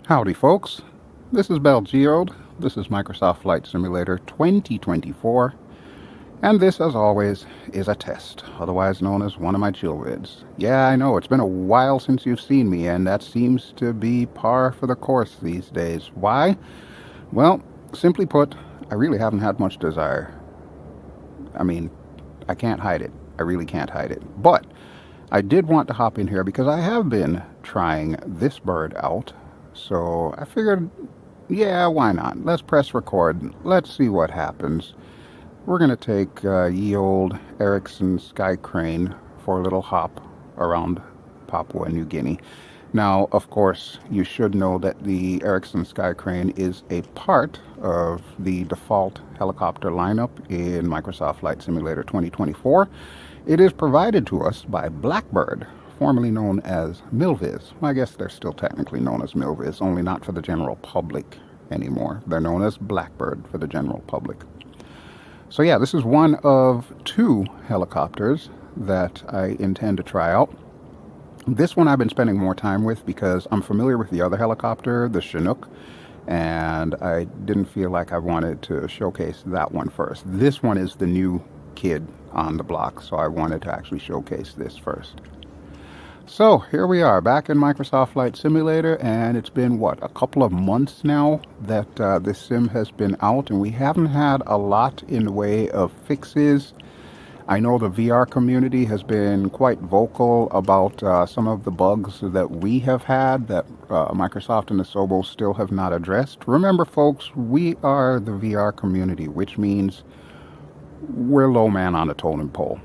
Howdy folks, this is BelGeode, this is Microsoft Flight Simulator 2024, and this as always is a test, otherwise known as one of my chill vids. Yeah, I know, it's been a while since you've seen me, and that seems to be par for the course these days. Why? Well, simply put, I really haven't had much desire. I mean, I can't hide it, I really can't hide it, but I did want to hop in here because I have been trying this bird out. So I figured, yeah, why not? Let's press record. Let's see what happens. We're going to take ye old Erickson SkyCrane for a little hop around Papua New Guinea. Now, of course, you should know that the Erickson SkyCrane is a part of the default helicopter lineup in Microsoft Flight Simulator 2024. It is provided to us by Blackbird, formerly known as Milviz. I guess they're still technically known as Milviz, only not for the general public anymore. They're known as Blackbird for the general public. So yeah, this is one of two helicopters that I intend to try out. This one I've been spending more time with because I'm familiar with the other helicopter, the Chinook, and I didn't feel like I wanted to showcase that one first. This one is the new kid on the block, so I wanted to actually showcase this first. So here we are back in Microsoft Flight Simulator, and it's been what, a couple of months now that this sim has been out, and we haven't had a lot in the way of fixes. I know the VR community has been quite vocal about some of the bugs that we have had that Microsoft and Asobo still have not addressed. Remember folks, we are the VR community, which means we're low man on the totem pole.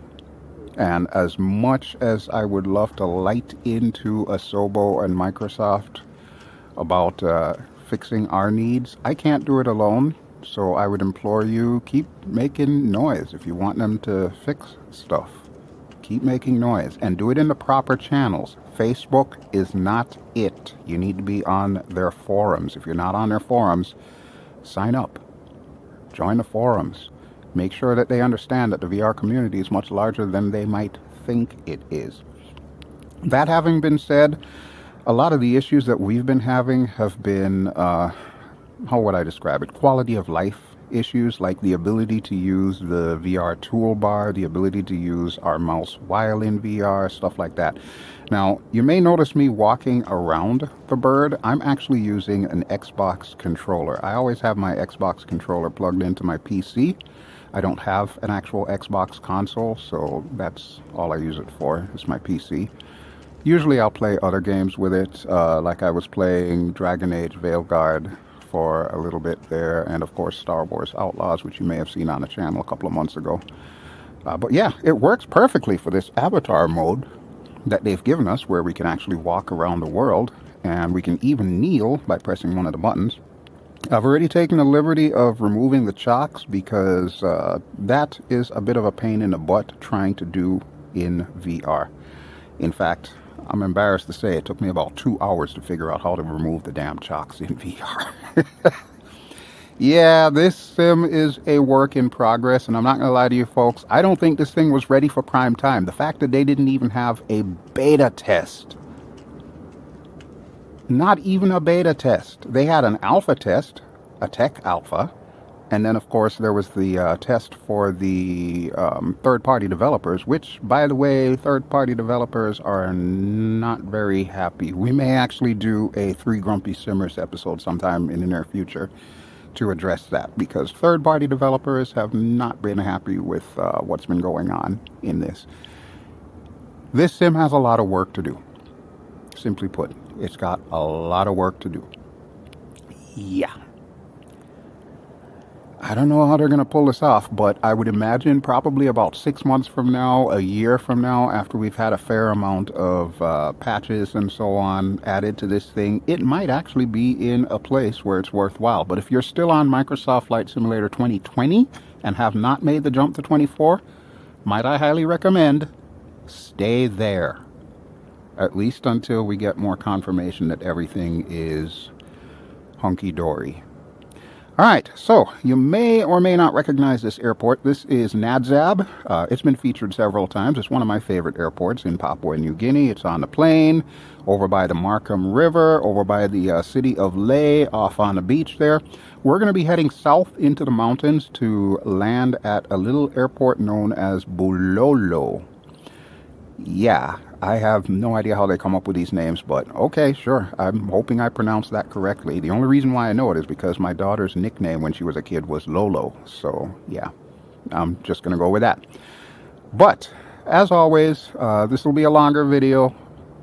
And as much as I would love to light into Asobo and Microsoft about fixing our needs, I can't do it alone. So I would implore you, keep making noise if you want them to fix stuff. Keep making noise and do it in the proper channels. Facebook is not it. You need to be on their forums. If you're not on their forums, sign up. Join the forums. Make sure that they understand that the VR community is much larger than they might think it is. That having been said, a lot of the issues that we've been having have been, how would I describe it? Quality of life issues, like the ability to use the VR toolbar, the ability to use our mouse while in VR, stuff like that. Now, you may notice me walking around the bird. I'm actually using an Xbox controller. I always have my Xbox controller plugged into my PC. I don't have an actual Xbox console, so that's all I use it for, is my PC. Usually I'll play other games with it, like I was playing Dragon Age Veilguard for a little bit there, and of course Star Wars Outlaws, which you may have seen on the channel a couple of months ago. But yeah, it works perfectly for this avatar mode that they've given us, where we can actually walk around the world, and we can even kneel by pressing one of the buttons. I've already taken the liberty of removing the chocks because that is a bit of a pain in the butt trying to do in VR. In fact, I'm embarrassed to say it took me about 2 hours to figure out how to remove the damn chocks in VR. Yeah, this sim is a work in progress, and I'm not going to lie to you folks, I don't think this thing was ready for prime time. The fact that they didn't even have a beta test. Not even a beta test. They had an alpha test, a tech alpha, and then of course there was the test for the third-party developers, which, by the way, third-party developers are not very happy. We may actually do a 3 Grumpy Simmers episode sometime in the near future to address that, because third-party developers have not been happy with what's been going on in this. This sim has a lot of work to do. Simply put, it's got a lot of work to do. Yeah. I don't know how they're going to pull this off, but I would imagine probably about 6 months from now, a year from now, after we've had a fair amount of patches and so on added to this thing, it might actually be in a place where it's worthwhile. But if you're still on Microsoft Flight Simulator 2020 and have not made the jump to 24, might I highly recommend stay there. At least until we get more confirmation that everything is hunky-dory. All right, so you may or may not recognize this airport. This is Nadzab. It's been featured several times. It's one of my favorite airports in Papua New Guinea. It's on the plain, over by the Markham River, over by the city of Leh, off on the beach there. We're going to be heading south into the mountains to land at a little airport known as Bulolo. Yeah, I have no idea how they come up with these names, but okay, sure. I'm hoping I pronounced that correctly. The only reason why I know it is because my daughter's nickname when she was a kid was Lolo. So, yeah, I'm just going to go with that. But, as always, this will be a longer video,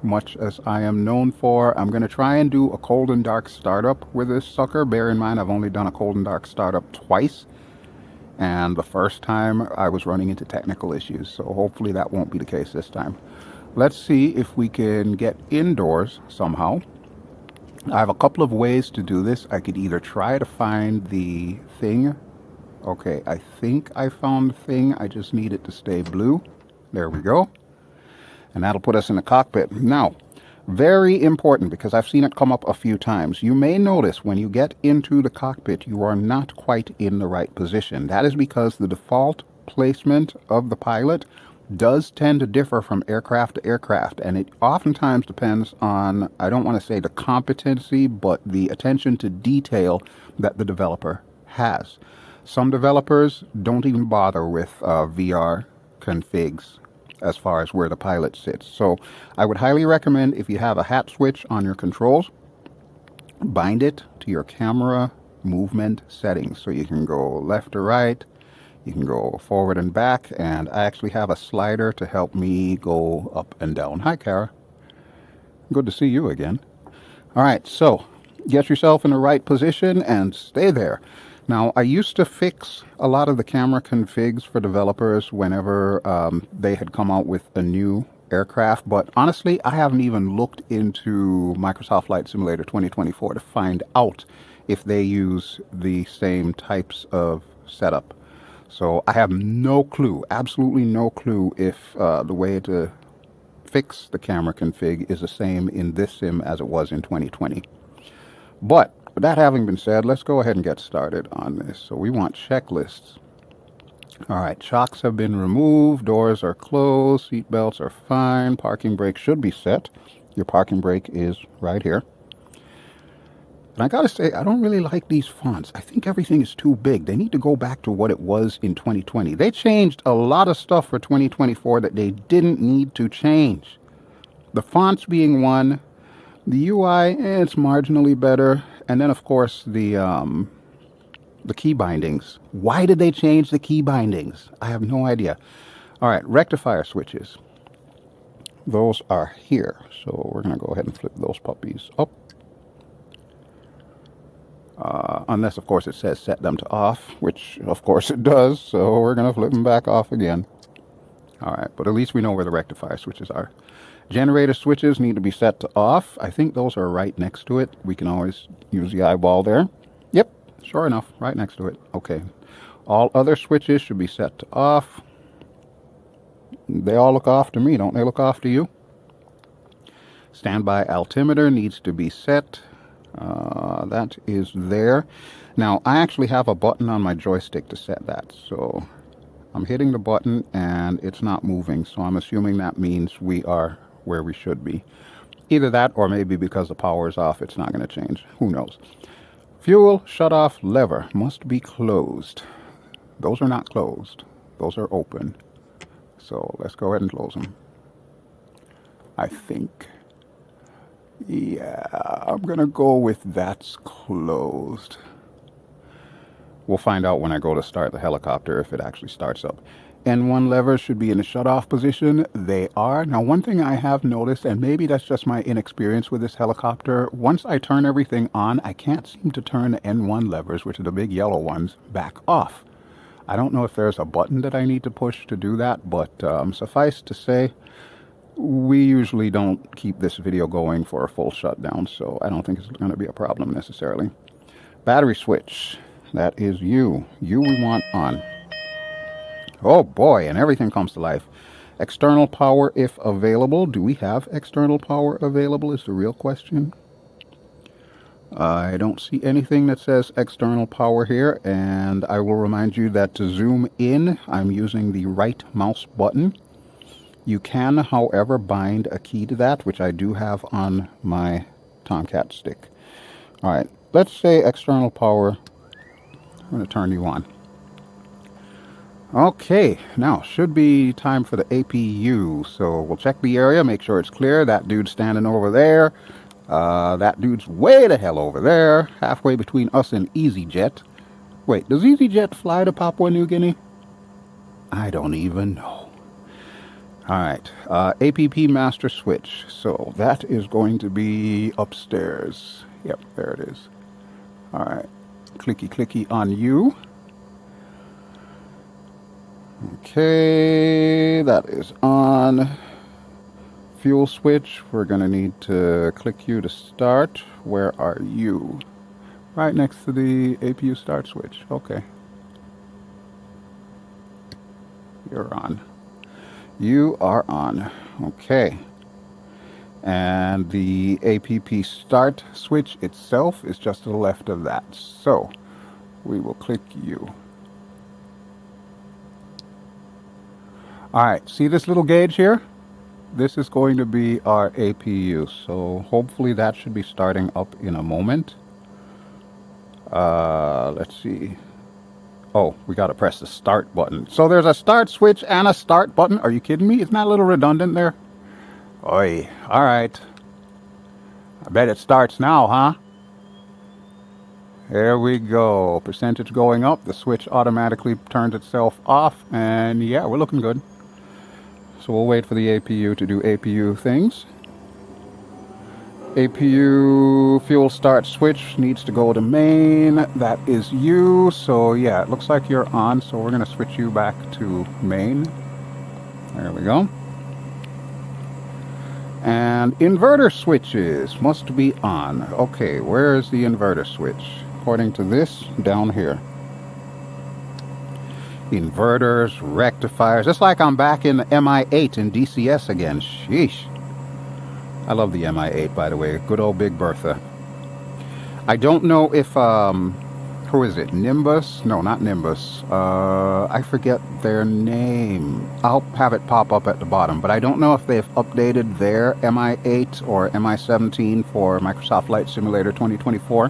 much as I am known for. I'm going to try and do a cold and dark startup with this sucker. Bear in mind, I've only done a cold and dark startup twice. And the first time I was running into technical issues, so hopefully that won't be the case this time. Let's see if we can get indoors somehow. I have a couple of ways to do this. I could either try to find the thing. Okay, I think I found the thing. I just need it to stay blue. There we go. And that'll put us in the cockpit. Now, very important, because I've seen it come up a few times. You may notice when you get into the cockpit, you are not quite in the right position. That is because the default placement of the pilot does tend to differ from aircraft to aircraft, and it oftentimes depends on, I don't want to say the competency, but the attention to detail that the developer has. Some developers don't even bother with VR configs as far as where the pilot sits. So I would highly recommend, if you have a hat switch on your controls, bind it to your camera movement settings. So you can go left or right, you can go forward and back, and I actually have a slider to help me go up and down. Hi, Kara. Good to see you again. All right, so get yourself in the right position and stay there. Now, I used to fix a lot of the camera configs for developers whenever they had come out with a new aircraft, but honestly, I haven't even looked into Microsoft Flight Simulator 2024 to find out if they use the same types of setup. So I have no clue, absolutely no clue, if the way to fix the camera config is the same in this sim as it was in 2020. But with that having been said, let's go ahead and get started on this. So we want checklists. All right, shocks have been removed, doors are closed, seat belts are fine, parking brake should be set. Your parking brake is right here. And I gotta say, I don't really like these fonts. I think everything is too big. They need to go back to what it was in 2020. They changed a lot of stuff for 2024 that they didn't need to change. The fonts being one, the UI, it's marginally better. And then, of course, the key bindings. Why did they change the key bindings? I have no idea. All right, rectifier switches. Those are here. So we're going to go ahead and flip those puppies up. Unless, of course, it says set them to off, which, of course, it does. So we're going to flip them back off again. All right, but at least we know where the rectifier switches are. Generator switches need to be set to off. I think those are right next to it. We can always use the eyeball there. Yep, sure enough, right next to it. Okay. All other switches should be set to off. They all look off to me. Don't they look off to you? Standby altimeter needs to be set. That is there. Now, I actually have a button on my joystick to set that. So I'm hitting the button and it's not moving. So I'm assuming that means we are where we should be. Either that, or maybe because the power is off, it's not going to change. Who knows? Fuel shutoff lever must be closed. Those are not closed. Those are open. So let's go ahead and close them. I think. Yeah, I'm going to go with that's closed. We'll find out when I go to start the helicopter if it actually starts up. N1 levers should be in the shutoff position. They are. Now, one thing I have noticed, and maybe that's just my inexperience with this helicopter, once I turn everything on, I can't seem to turn the N1 levers, which are the big yellow ones, back off. I don't know if there's a button that I need to push to do that, but suffice to say, we usually don't keep this video going for a full shutdown, so I don't think it's going to be a problem necessarily. Battery switch. That is you. You we want on. Oh boy, and everything comes to life. External power if available. Do we have external power available is the real question. I don't see anything that says external power here, and I will remind you that to zoom in, I'm using the right mouse button. You can, however, bind a key to that, which I do have on my Tomcat stick. Alright, let's say external power. I'm going to turn you on. Okay, now should be time for the APU. So we'll check the area, make sure it's clear. That dude's standing over there. That dude's way the hell over there, halfway between us and EasyJet. Wait, does EasyJet fly to Papua New Guinea? I don't even know. Alright, APP master switch. So that is going to be upstairs. Yep, there it is. Alright, clicky clicky on you. Okay, that is on. Fuel switch, we're going to need to click you to start. Where are you? Right next to the APU start switch. Okay. You're on. You are on. Okay. And the APP start switch itself is just to the left of that. So, we will click you. Alright, see this little gauge here? This is going to be our APU, so hopefully that should be starting up in a moment. Let's see. Oh, we got to press the start button. So there's a start switch and a start button. Are you kidding me? Isn't that a little redundant there? Oi, alright. I bet it starts now, huh? There we go. Percentage going up. The switch automatically turns itself off. And yeah, we're looking good. So we'll wait for the APU to do APU things. APU fuel start switch needs to go to main. That is you. So yeah, it looks like you're on. So we're going to switch you back to main. There we go. And inverter switches must be on. Okay, where is the inverter switch? According to this, down here. Inverters, rectifiers. It's like I'm back in the MI8 in DCS again. Sheesh. I love the MI8, by the way. Good old Big Bertha. I don't know if, who is it? Nimbus? No, not Nimbus. I forget their name. I'll have it pop up at the bottom, but I don't know if they've updated their MI8 or MI17 for Microsoft Flight Simulator 2024.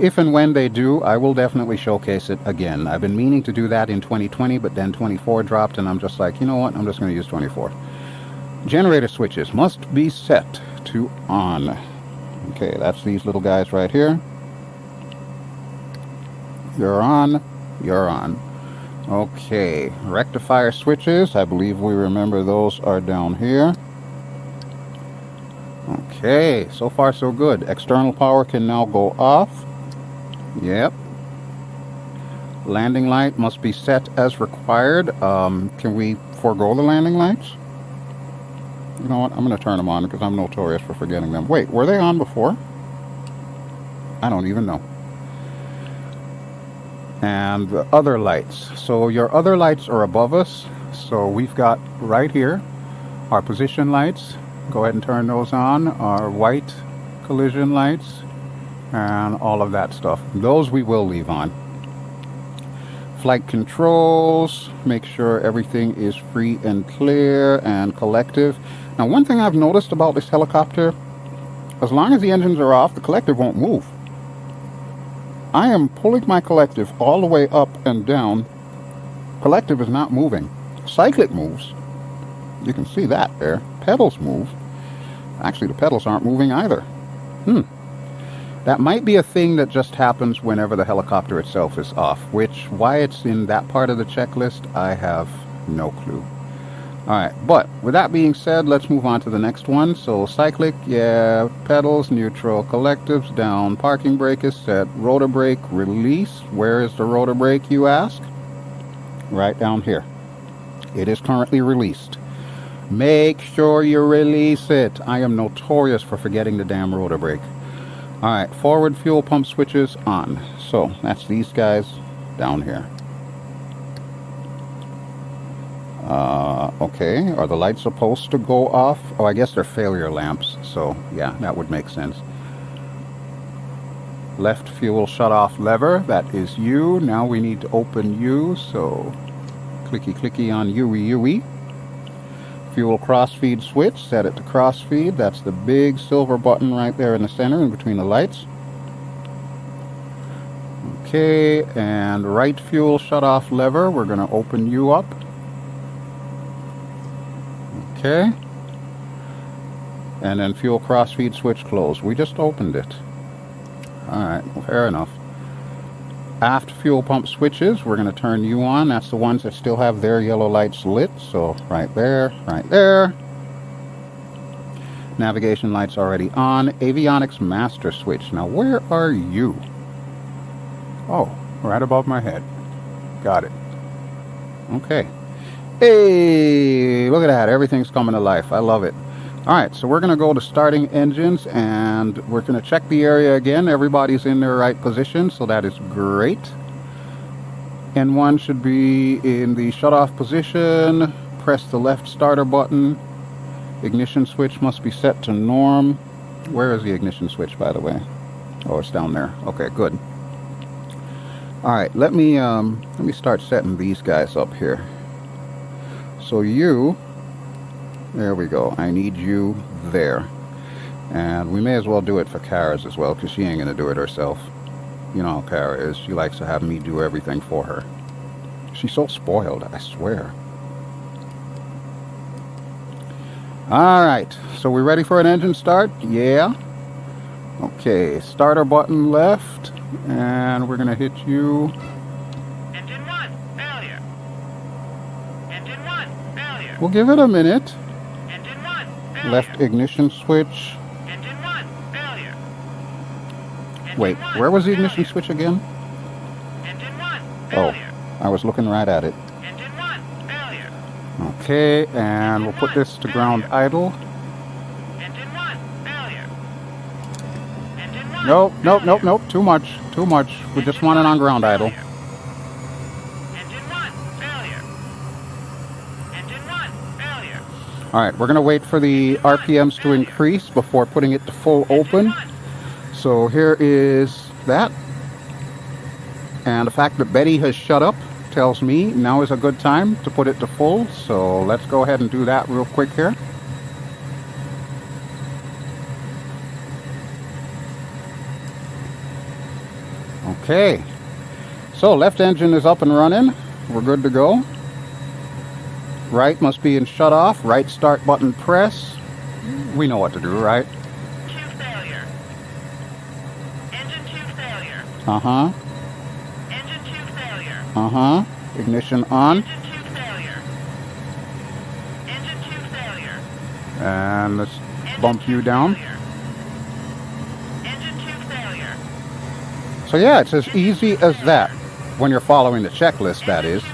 If and when they do, I will definitely showcase it again. I've been meaning to do that in 2020, but then 24 dropped, and I'm just like, you know what? I'm just going to use 24. Generator switches must be set to on. Okay, that's these little guys right here. You're on. You're on. Okay, rectifier switches. I believe we remember those are down here. Okay, so far so good. External power can now go off. Yep. Landing light must be set as required. Can we forego the landing lights? You know what? I'm going to turn them on because I'm notorious for forgetting them. Wait, were they on before? I don't even know. And the other lights. So your other lights are above us. So we've got right here our position lights. Go ahead and turn those on. Our white collision lights. And all of that stuff. Those we will leave on. Flight controls. Make sure everything is free and clear and collective. Now, one thing I've noticed about this helicopter, as long as the engines are off, the collective won't move. I am pulling my collective all the way up and down. Collective is not moving. Cyclic moves. You can see that there. Pedals move. Actually, the pedals aren't moving either. That might be a thing that just happens whenever the helicopter itself is off, which, why it's in that part of the checklist, I have no clue. Alright, but with that being said, let's move on to the next one. So cyclic, yeah, pedals, neutral, collectives down, parking brake is set, rotor brake release. Where is the rotor brake, you ask? Right down here. It is currently released. Make sure you release it. I am notorious for forgetting the damn rotor brake. Alright, forward fuel pump switches on. So, that's these guys down here. Okay, are the lights supposed to go off? Oh, I guess they're failure lamps. So, yeah, that would make sense. Left fuel shut-off lever, that is U. Now we need to open U, so clicky on UE. Fuel crossfeed switch, set it to crossfeed. That's the big silver button right there in the center in between the lights. Okay, and right fuel shut-off lever, we're going to open U up. Okay. And then fuel crossfeed switch closed. We just opened it. Alright, well, fair enough. Aft fuel pump switches, we're going to turn U on. That's the ones that still have their yellow lights lit. So right there, right there. Navigation lights already on. Avionics master switch. Now where are you? Oh, right above my head. Got it. Okay. Hey, look at that. Everything's coming to life. I love it. Alright, so we're going to go to starting engines and we're going to check the area again. Everybody's in their right position, so that is great. N1 should be in the shut-off position. Press the left starter button. Ignition switch must be set to norm. Where is the ignition switch, by the way? Oh, it's down there. Okay, good. Alright, let me start setting these guys up here. So you... There we go. I need you there. And we may as well do it for Kara's as well, because she ain't going to do it herself. You know how Kara is. She likes to have me do everything for her. She's so spoiled, I swear. Alright, so we ready for an engine start? Yeah. Okay, starter button left. And we're going to hit you. Engine 1, failure. Engine 1, failure. We'll give it a minute. Left ignition switch. Engine 1, failure. Wait, where was the ignition switch again? Engine 1, failure. Oh, I was looking right at it. Engine 1, failure. Okay, and we'll put this to ground idle. Engine 1, failure. Engine 1, Nope. Too much. We just want it on ground idle. Engine 1, failure. Engine 1, failure. Alright, we're going to wait for the RPMs to increase before putting it to full open. So here is that. And the fact that Betty has shut up tells me now is a good time to put it to full. So let's go ahead and do that real quick here. Okay. So left engine is up and running. We're good to go. Right must be in shut off. Right start button press. We know what to do, right? 2 failure. Engine 2 failure. Uh-huh. Engine 2 failure. Uh-huh. Ignition on. Engine 2 failure. Engine 2 failure. And let's bump you down. Engine 2 failure. So yeah, it's as easy as that. When you're following the checklist, that is.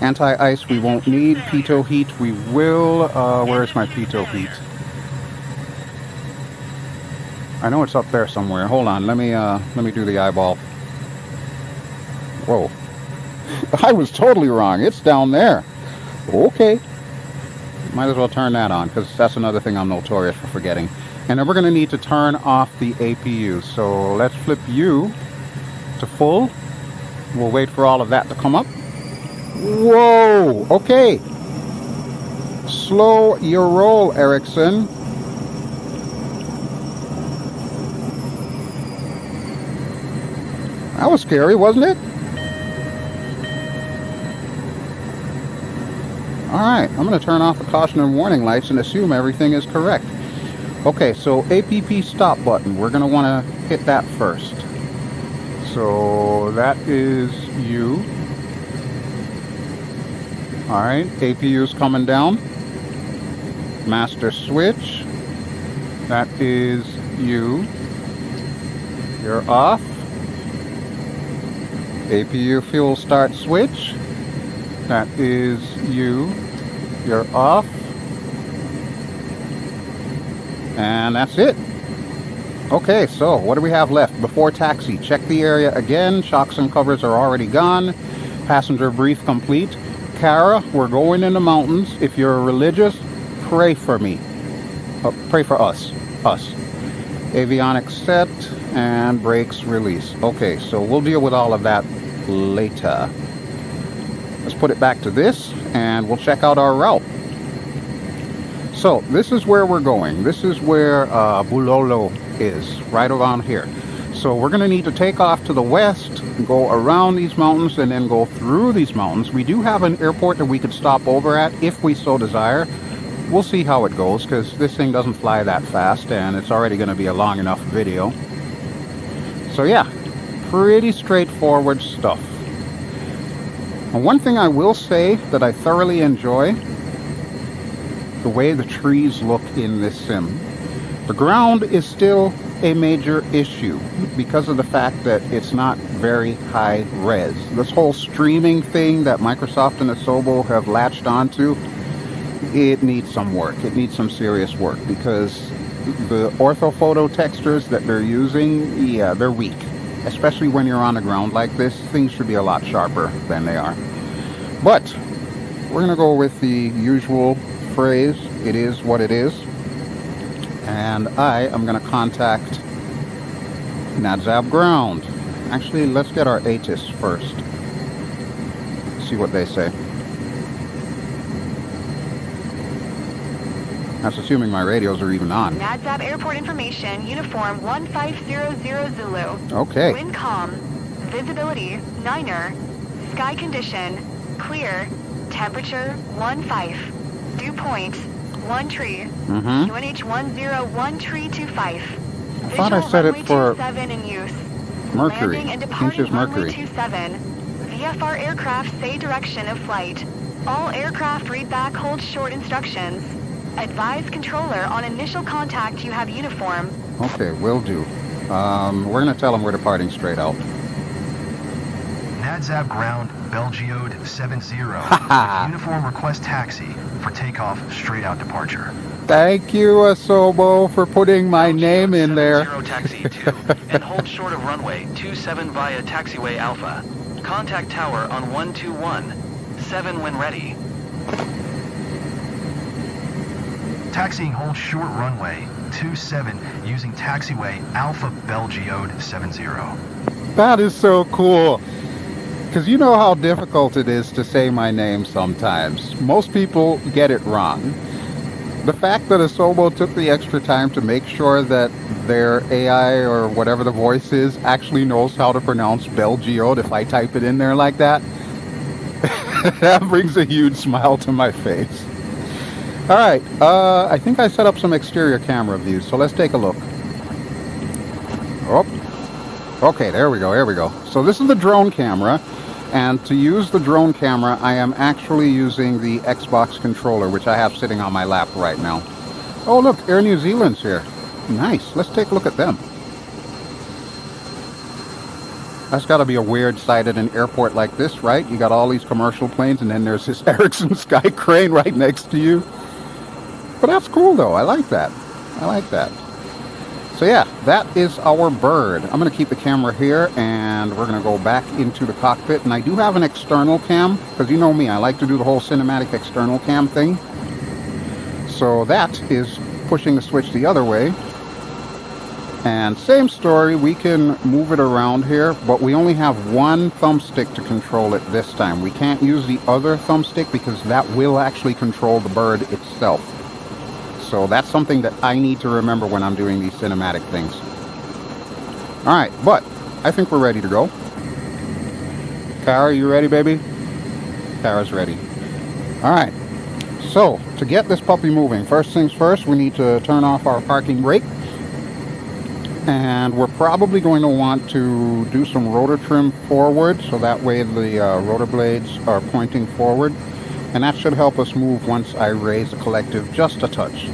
Anti-ice we won't need. Pitot heat we will. Where's my pitot heat? I know it's up there somewhere. Hold on, let me do the eyeball. Whoa. I was totally wrong. It's down there. Okay. Might as well turn that on, because that's another thing I'm notorious for forgetting. And then we're going to need to turn off the APU. So let's flip U to full. We'll wait for all of that to come up. Whoa! Okay. Slow your roll, Erickson. That was scary, wasn't it? Alright, I'm going to turn off the caution and warning lights and assume everything is correct. Okay, so APP stop button. We're going to want to hit that first. So that is U. Alright, APU's coming down. Master switch. That is U. You're off. APU fuel start switch. That is U. You're off. And that's it. Okay, so what do we have left? Before taxi, check the area again. Shocks and covers are already gone. Passenger brief complete. Kara, we're going in the mountains. If you're religious, pray for me. Pray for us. Avionics set and brakes release. Okay, so we'll deal with all of that later. Let's put it back to this and we'll check out our route. So this is where we're going. This is where Boomflowah is, right around here. So we're going to need to take off to the west, go around these mountains, and then go through these mountains. We do have an airport that we could stop over at if we so desire. We'll see how it goes, because this thing doesn't fly that fast, and it's already going to be a long enough video. So yeah, pretty straightforward stuff. And one thing I will say that I thoroughly enjoy, the way the trees look in this sim. The ground is still a major issue because of the fact that it's not very high res. This whole streaming thing that Microsoft and Asobo have latched onto, it needs some work. It needs some serious work because the orthophoto textures that they're using, yeah, they're weak. Especially when you're on the ground like this, things should be a lot sharper than they are. But we're gonna go with the usual phrase, it is what it is. And I am going to contact NADZAB ground. Actually, let's get our ATIS first. See what they say. That's assuming my radios are even on. NADZAB airport information, uniform 1500 Zulu. Okay. Wind calm, visibility 9er, sky condition clear, temperature 15, dew point 1 tree, UNH 101 tree 25. I thought I set it for 27 in use. Mercury, Landing and departing Mercury. 27. VFR aircraft say direction of flight. All aircraft read back hold short instructions. Advise controller on initial contact you have uniform. Okay, will do. We're going to tell them we're departing straight out. NADZAB ground, BelGeode 70. Uniform request taxi for takeoff straight out departure. Thank you, Asobo, for putting my name in there. Taxi 2 and hold short of runway 27 via taxiway Alpha. Contact tower on 121. 7 when ready. Taxiing hold short runway 27 using taxiway Alpha BelGeode 70. That is so cool. Because you know how difficult it is to say my name sometimes. Most people get it wrong. The fact that Asobo took the extra time to make sure that their AI or whatever the voice is actually knows how to pronounce BelGeode if I type it in there like that, that brings a huge smile to my face. Alright, I think I set up some exterior camera views, so let's take a look. Oh, okay, there we go. So this is the drone camera. And to use the drone camera, I am actually using the Xbox controller, which I have sitting on my lap right now. Oh, look, Air New Zealand's here. Nice. Let's take a look at them. That's got to be a weird sight at an airport like this, right? You got all these commercial planes, and then there's this Erickson SkyCrane right next to you. But that's cool, though. I like that. So yeah, that is our bird. I'm going to keep the camera here and we're going to go back into the cockpit. And I do have an external cam because you know me, I like to do the whole cinematic external cam thing. So that is pushing the switch the other way. And same story, we can move it around here, but we only have one thumbstick to control it this time. We can't use the other thumbstick because that will actually control the bird itself. So that's something that I need to remember when I'm doing these cinematic things. Alright, but I think we're ready to go. Kara, you ready, baby? Kara's ready. Alright, so to get this puppy moving, first things first, we need to turn off our parking brake. And we're probably going to want to do some rotor trim forward, so that way the rotor blades are pointing forward. And that should help us move once I raise the collective just a touch.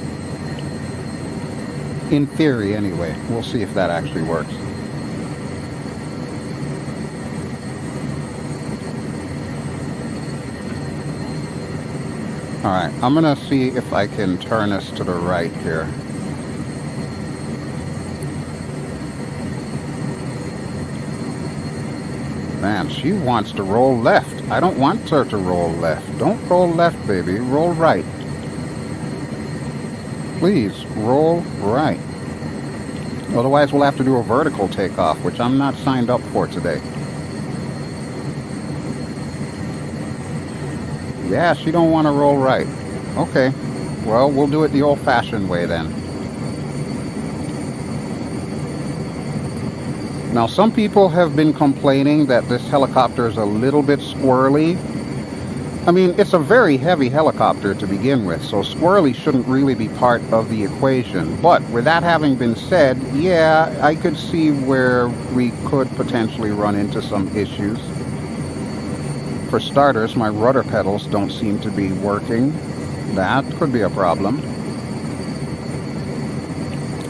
In theory, anyway. We'll see if that actually works. Alright, I'm going to see if I can turn us to the right here. Man, she wants to roll left. I don't want her to roll left. Don't roll left, baby. Roll right. Please, roll right. Otherwise, we'll have to do a vertical takeoff, which I'm not signed up for today. Yeah, she don't want to roll right. Okay, well, we'll do it the old-fashioned way then. Now, some people have been complaining that this helicopter is a little bit squirrely. I mean, it's a very heavy helicopter to begin with, so squirrely shouldn't really be part of the equation. But with that having been said, yeah, I could see where we could potentially run into some issues. For starters, my rudder pedals don't seem to be working. That could be a problem.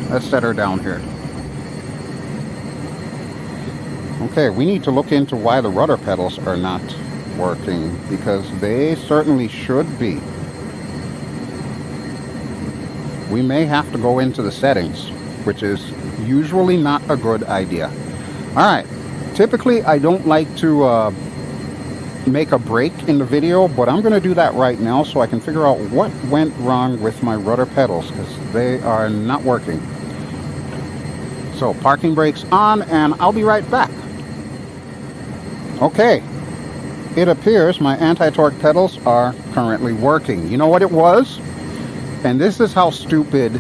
Let's set her down here. Okay, we need to look into why the rudder pedals are not working, because they certainly should be. We may have to go into the settings, which is usually not a good idea. Alright, typically I don't like to make a break in the video, but I'm going to do that right now so I can figure out what went wrong with my rudder pedals, because they are not working. So parking brakes on, and I'll be right back. Okay, it appears my anti-torque pedals are currently working. You know what it was? And this is how stupid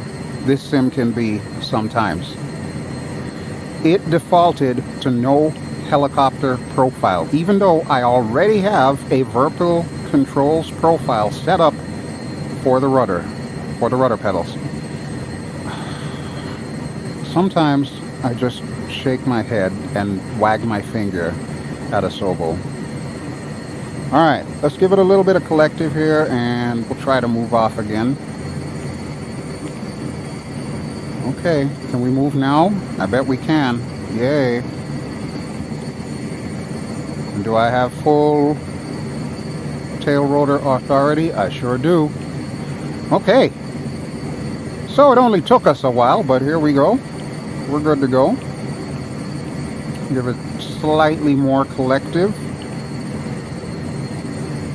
this sim can be sometimes. It defaulted to no helicopter profile, even though I already have a Virpil controls profile set up for the rudder pedals. Sometimes I just shake my head and wag my finger at a Sobo. Alright, let's give it a little bit of collective here, and we'll try to move off again. Okay, can we move now? I bet we can. Yay. And do I have full tail rotor authority? I sure do. Okay. So it only took us a while, but here we go. We're good to go. Give it slightly more collective.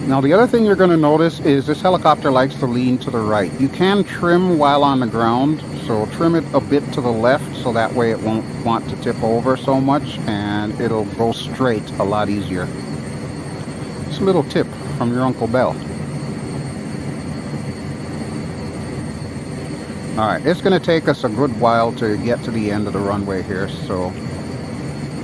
Now the other thing you're going to notice is this helicopter likes to lean to the right. You can trim while on the ground, so trim it a bit to the left so that way it won't want to tip over so much and it'll go straight a lot easier. It's a little tip from your Uncle Bell. Alright, it's going to take us a good while to get to the end of the runway here, so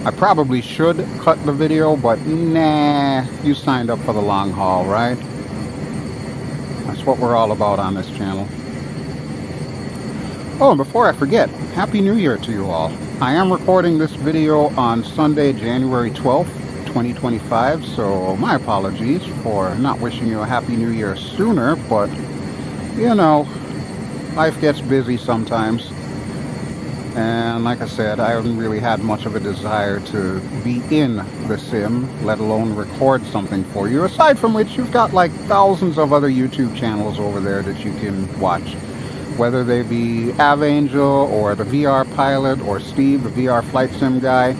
I probably should cut the video, but nah, you signed up for the long haul, right? That's what we're all about on this channel. Oh, and before I forget, Happy New Year to you all. I am recording this video on Sunday, January 12th, 2025, so my apologies for not wishing you a Happy New Year sooner, but, you know, life gets busy sometimes. And like I said, I haven't really had much of a desire to be in the sim, let alone record something for you. Aside from which, you've got like thousands of other YouTube channels over there that you can watch. Whether they be AvAngel or the VR Pilot or Steve, the VR Flight Sim guy.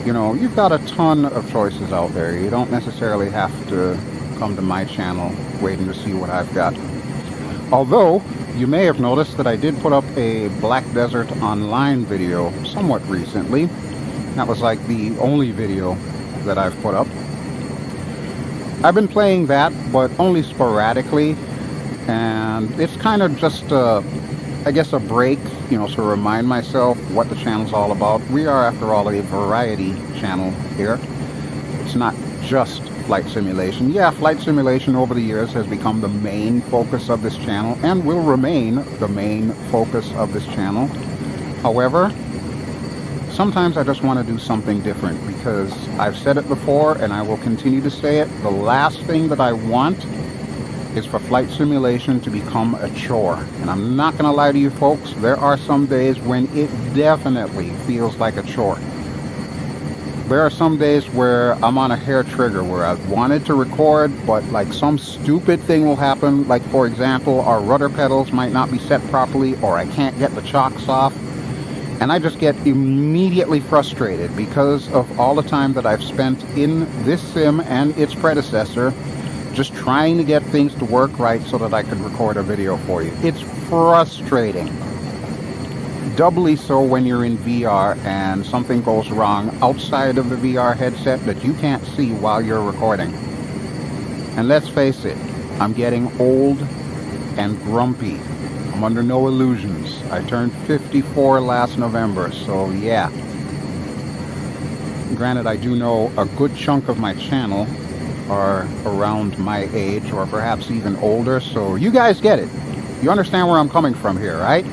You know, you've got a ton of choices out there. You don't necessarily have to come to my channel waiting to see what I've got. Although, you may have noticed that I did put up a Black Desert Online video somewhat recently. That was like the only video that I've put up. I've been playing that, but only sporadically. And it's kind of just, I guess, a break, you know, to remind myself what the channel's all about. We are, after all, a variety channel here. It's not just flight simulation. Yeah, flight simulation over the years has become the main focus of this channel and will remain the main focus of this channel. However, sometimes I just want to do something different because I've said it before and I will continue to say it. The last thing that I want is for flight simulation to become a chore. And I'm not going to lie to you folks, there are some days when it definitely feels like a chore. There are some days where I'm on a hair trigger where I've wanted to record, but like some stupid thing will happen. Like, for example, our rudder pedals might not be set properly, or I can't get the chocks off. And I just get immediately frustrated because of all the time that I've spent in this sim and its predecessor just trying to get things to work right so that I could record a video for you. It's frustrating. doubly so when you're in VR and something goes wrong outside of the VR headset that you can't see while you're recording. And let's face it, I'm getting old and grumpy. I'm under no illusions. I turned 54 last November, so yeah. Granted, I do know a good chunk of my channel are around my age or perhaps even older, so you guys get it. You understand where I'm coming from here, right?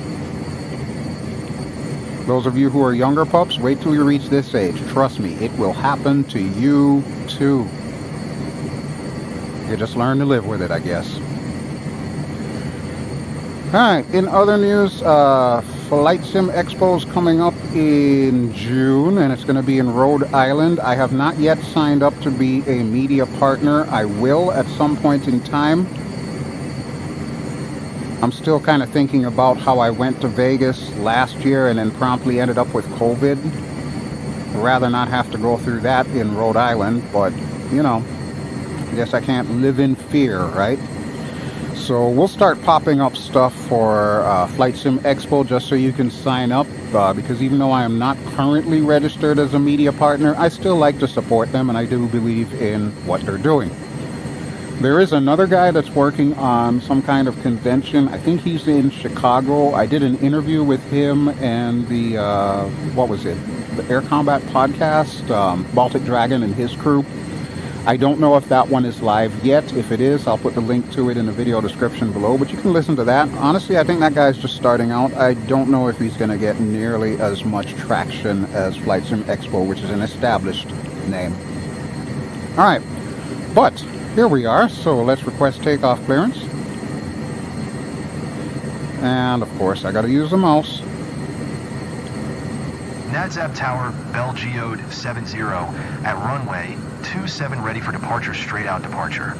Those of you who are younger pups, wait till you reach this age. Trust me, it will happen to you too. You just learn to live with it, I guess. Alright, in other news, Flight Sim Expo's coming up in June, and it's going to be in Rhode Island. I have not yet signed up to be a media partner. I will at some point in time. I'm still kind of thinking about how I went to Vegas last year and then promptly ended up with COVID. I'd rather not have to go through that in Rhode Island, but, you know, I guess I can't live in fear, right? So we'll start popping up stuff for Flight Sim Expo just so you can sign up, because even though I am not currently registered as a media partner, I still like to support them, and I do believe in what they're doing. There is another guy that's working on some kind of convention. I think he's in Chicago. I did an interview with him and the, what was it? The Air Combat Podcast, Baltic Dragon and his crew. I don't know if that one is live yet. If it is, I'll put the link to it in the video description below, but you can listen to that. Honestly, I think that guy's just starting out. I don't know if he's going to get nearly as much traction as Flight Sim Expo, which is an established name. All right, but here we are, so let's request takeoff clearance. And of course, I gotta use the mouse. NADZAB Tower, BelGeode 70 at runway 27 ready for departure, straight out departure.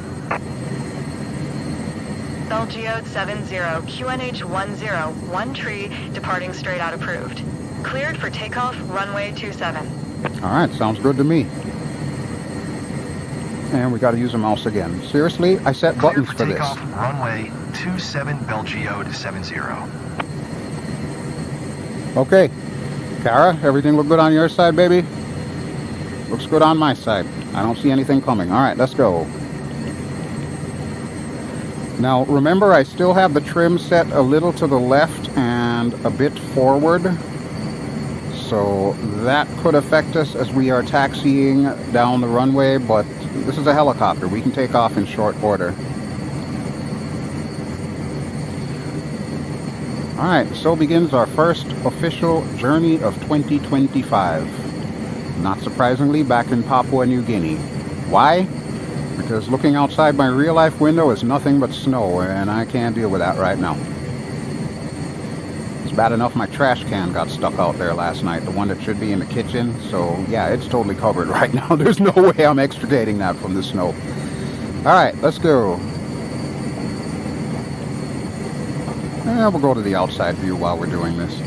BelGeode 70, QNH10, 1 tree, departing straight out approved. Cleared for takeoff, runway 27. Alright, sounds good to me. And we got to use a mouse again. Seriously, I set buttons for this. Takeoff, runway 27, BelGeode 70. Okay, Kara, everything look good on your side, baby? Looks good on my side. I don't see anything coming. All right, let's go. Now, remember, I still have the trim set a little to the left and a bit forward. So that could affect us as we are taxiing down the runway, but this is a helicopter. We can take off in short order. Alright, so begins our first official journey of 2025. Not surprisingly, back in Papua New Guinea. Why? Because looking outside my real-life window is nothing but snow, and I can't deal with that right now. It's bad enough my trash can got stuck out there last night, the one that should be in the kitchen, so yeah, it's totally covered right now. There's no way I'm extricating that from the snow. Alright, let's go. And we'll go to the outside view while we're doing this.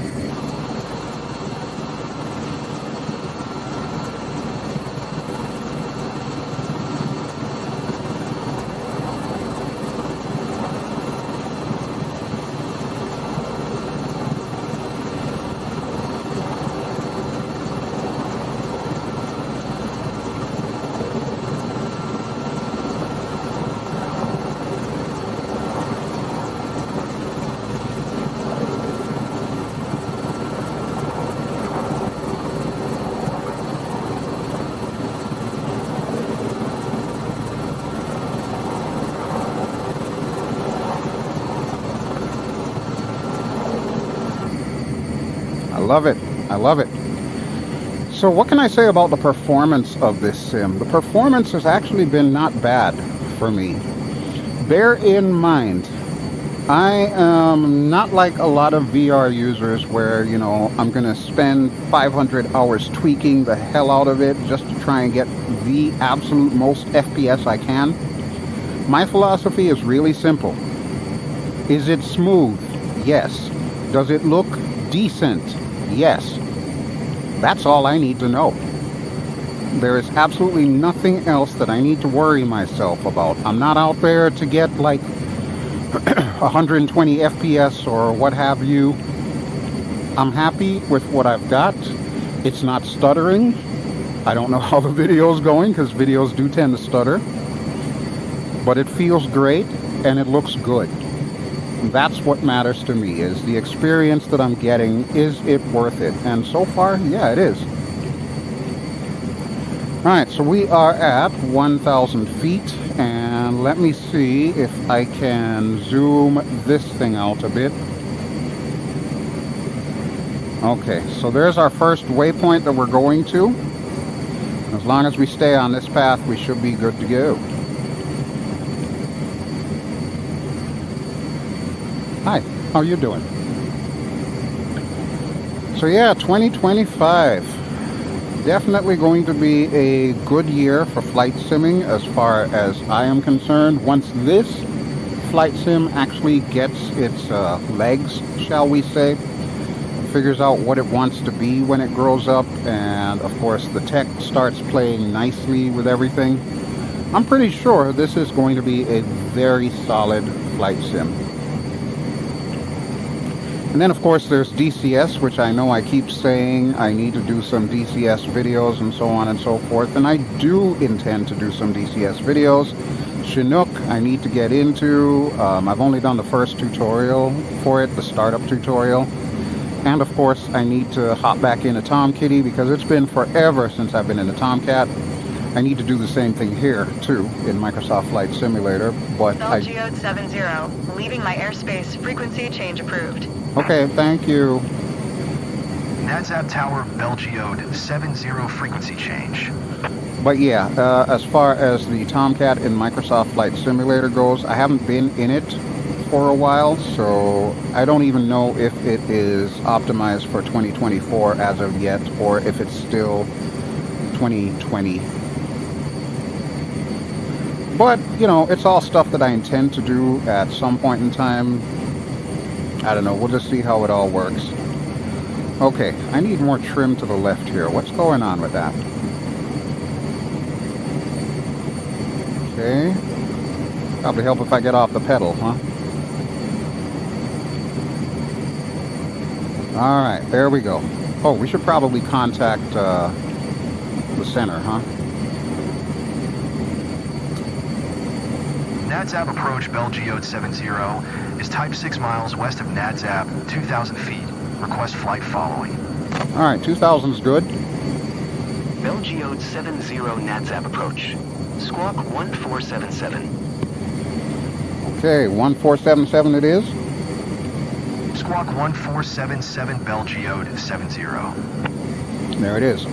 I love it. I love it. So what can I say about the performance of this sim? The performance has actually been not bad for me. Bear in mind, I am not like a lot of VR users where, you know, I'm going to spend 500 hours tweaking the hell out of it just to try and get the absolute most FPS I can. My philosophy is really simple. Is it smooth? Yes. Does it look decent? Yes. That's all I need to know. There is absolutely nothing else that I need to worry myself about. I'm not out there to get like 120 FPS or what have you. I'm happy with what I've got. It's not stuttering. I don't know how the video is going because videos do tend to stutter. But it feels great and it looks good. That's what matters to me, is the experience that I'm getting. Is it worth it? And so far, yeah, it is. Alright, so we are at 1,000 feet, and let me see if I can zoom this thing out a bit. Okay, so there's our first waypoint that we're going to. As long as we stay on this path, we should be good to go. Hi, how you doing? So yeah, 2025. Definitely going to be a good year for flight simming as far as I am concerned. Once this flight sim actually gets its legs, shall we say, figures out what it wants to be when it grows up, and of course the tech starts playing nicely with everything, I'm pretty sure this is going to be a very solid flight sim. And then of course there's DCS, which I know I keep saying I need to do some DCS videos and so on and so forth, and I do intend to do some DCS videos. Chinook I need to get into. I've only done the first tutorial for it, the startup tutorial. And of course I need to hop back into Tomcat because it's been forever since I've been in the Tomcat. I need to do the same thing here too in Microsoft Flight Simulator, but BelGeode 70, leaving my airspace, frequency change approved. Okay, thank you. NADZAB Tower BelGeode 70 frequency change. But yeah, as far as the Tomcat in Microsoft Flight Simulator goes, I haven't been in it for a while, so I don't even know if it is optimized for 2024 as of yet, or if it's still 2020. But, you know, it's all stuff that I intend to do at some point in time. I don't know, we'll just see how it all works. Okay, I need more trim to the left here. What's going on with that? Okay. Probably help if I get off the pedal, huh? Alright, there we go. Oh, we should probably contact the center, huh? NADZAB approach BelGeode 70 is type 6 miles west of NADZAB, 2,000 feet. Request flight following. Alright, 2,000 is good. BelGeode 70 NADZAB approach. Squawk 1477. Okay, 1477 it is. Squawk 1477 BelGeode 70. There it is.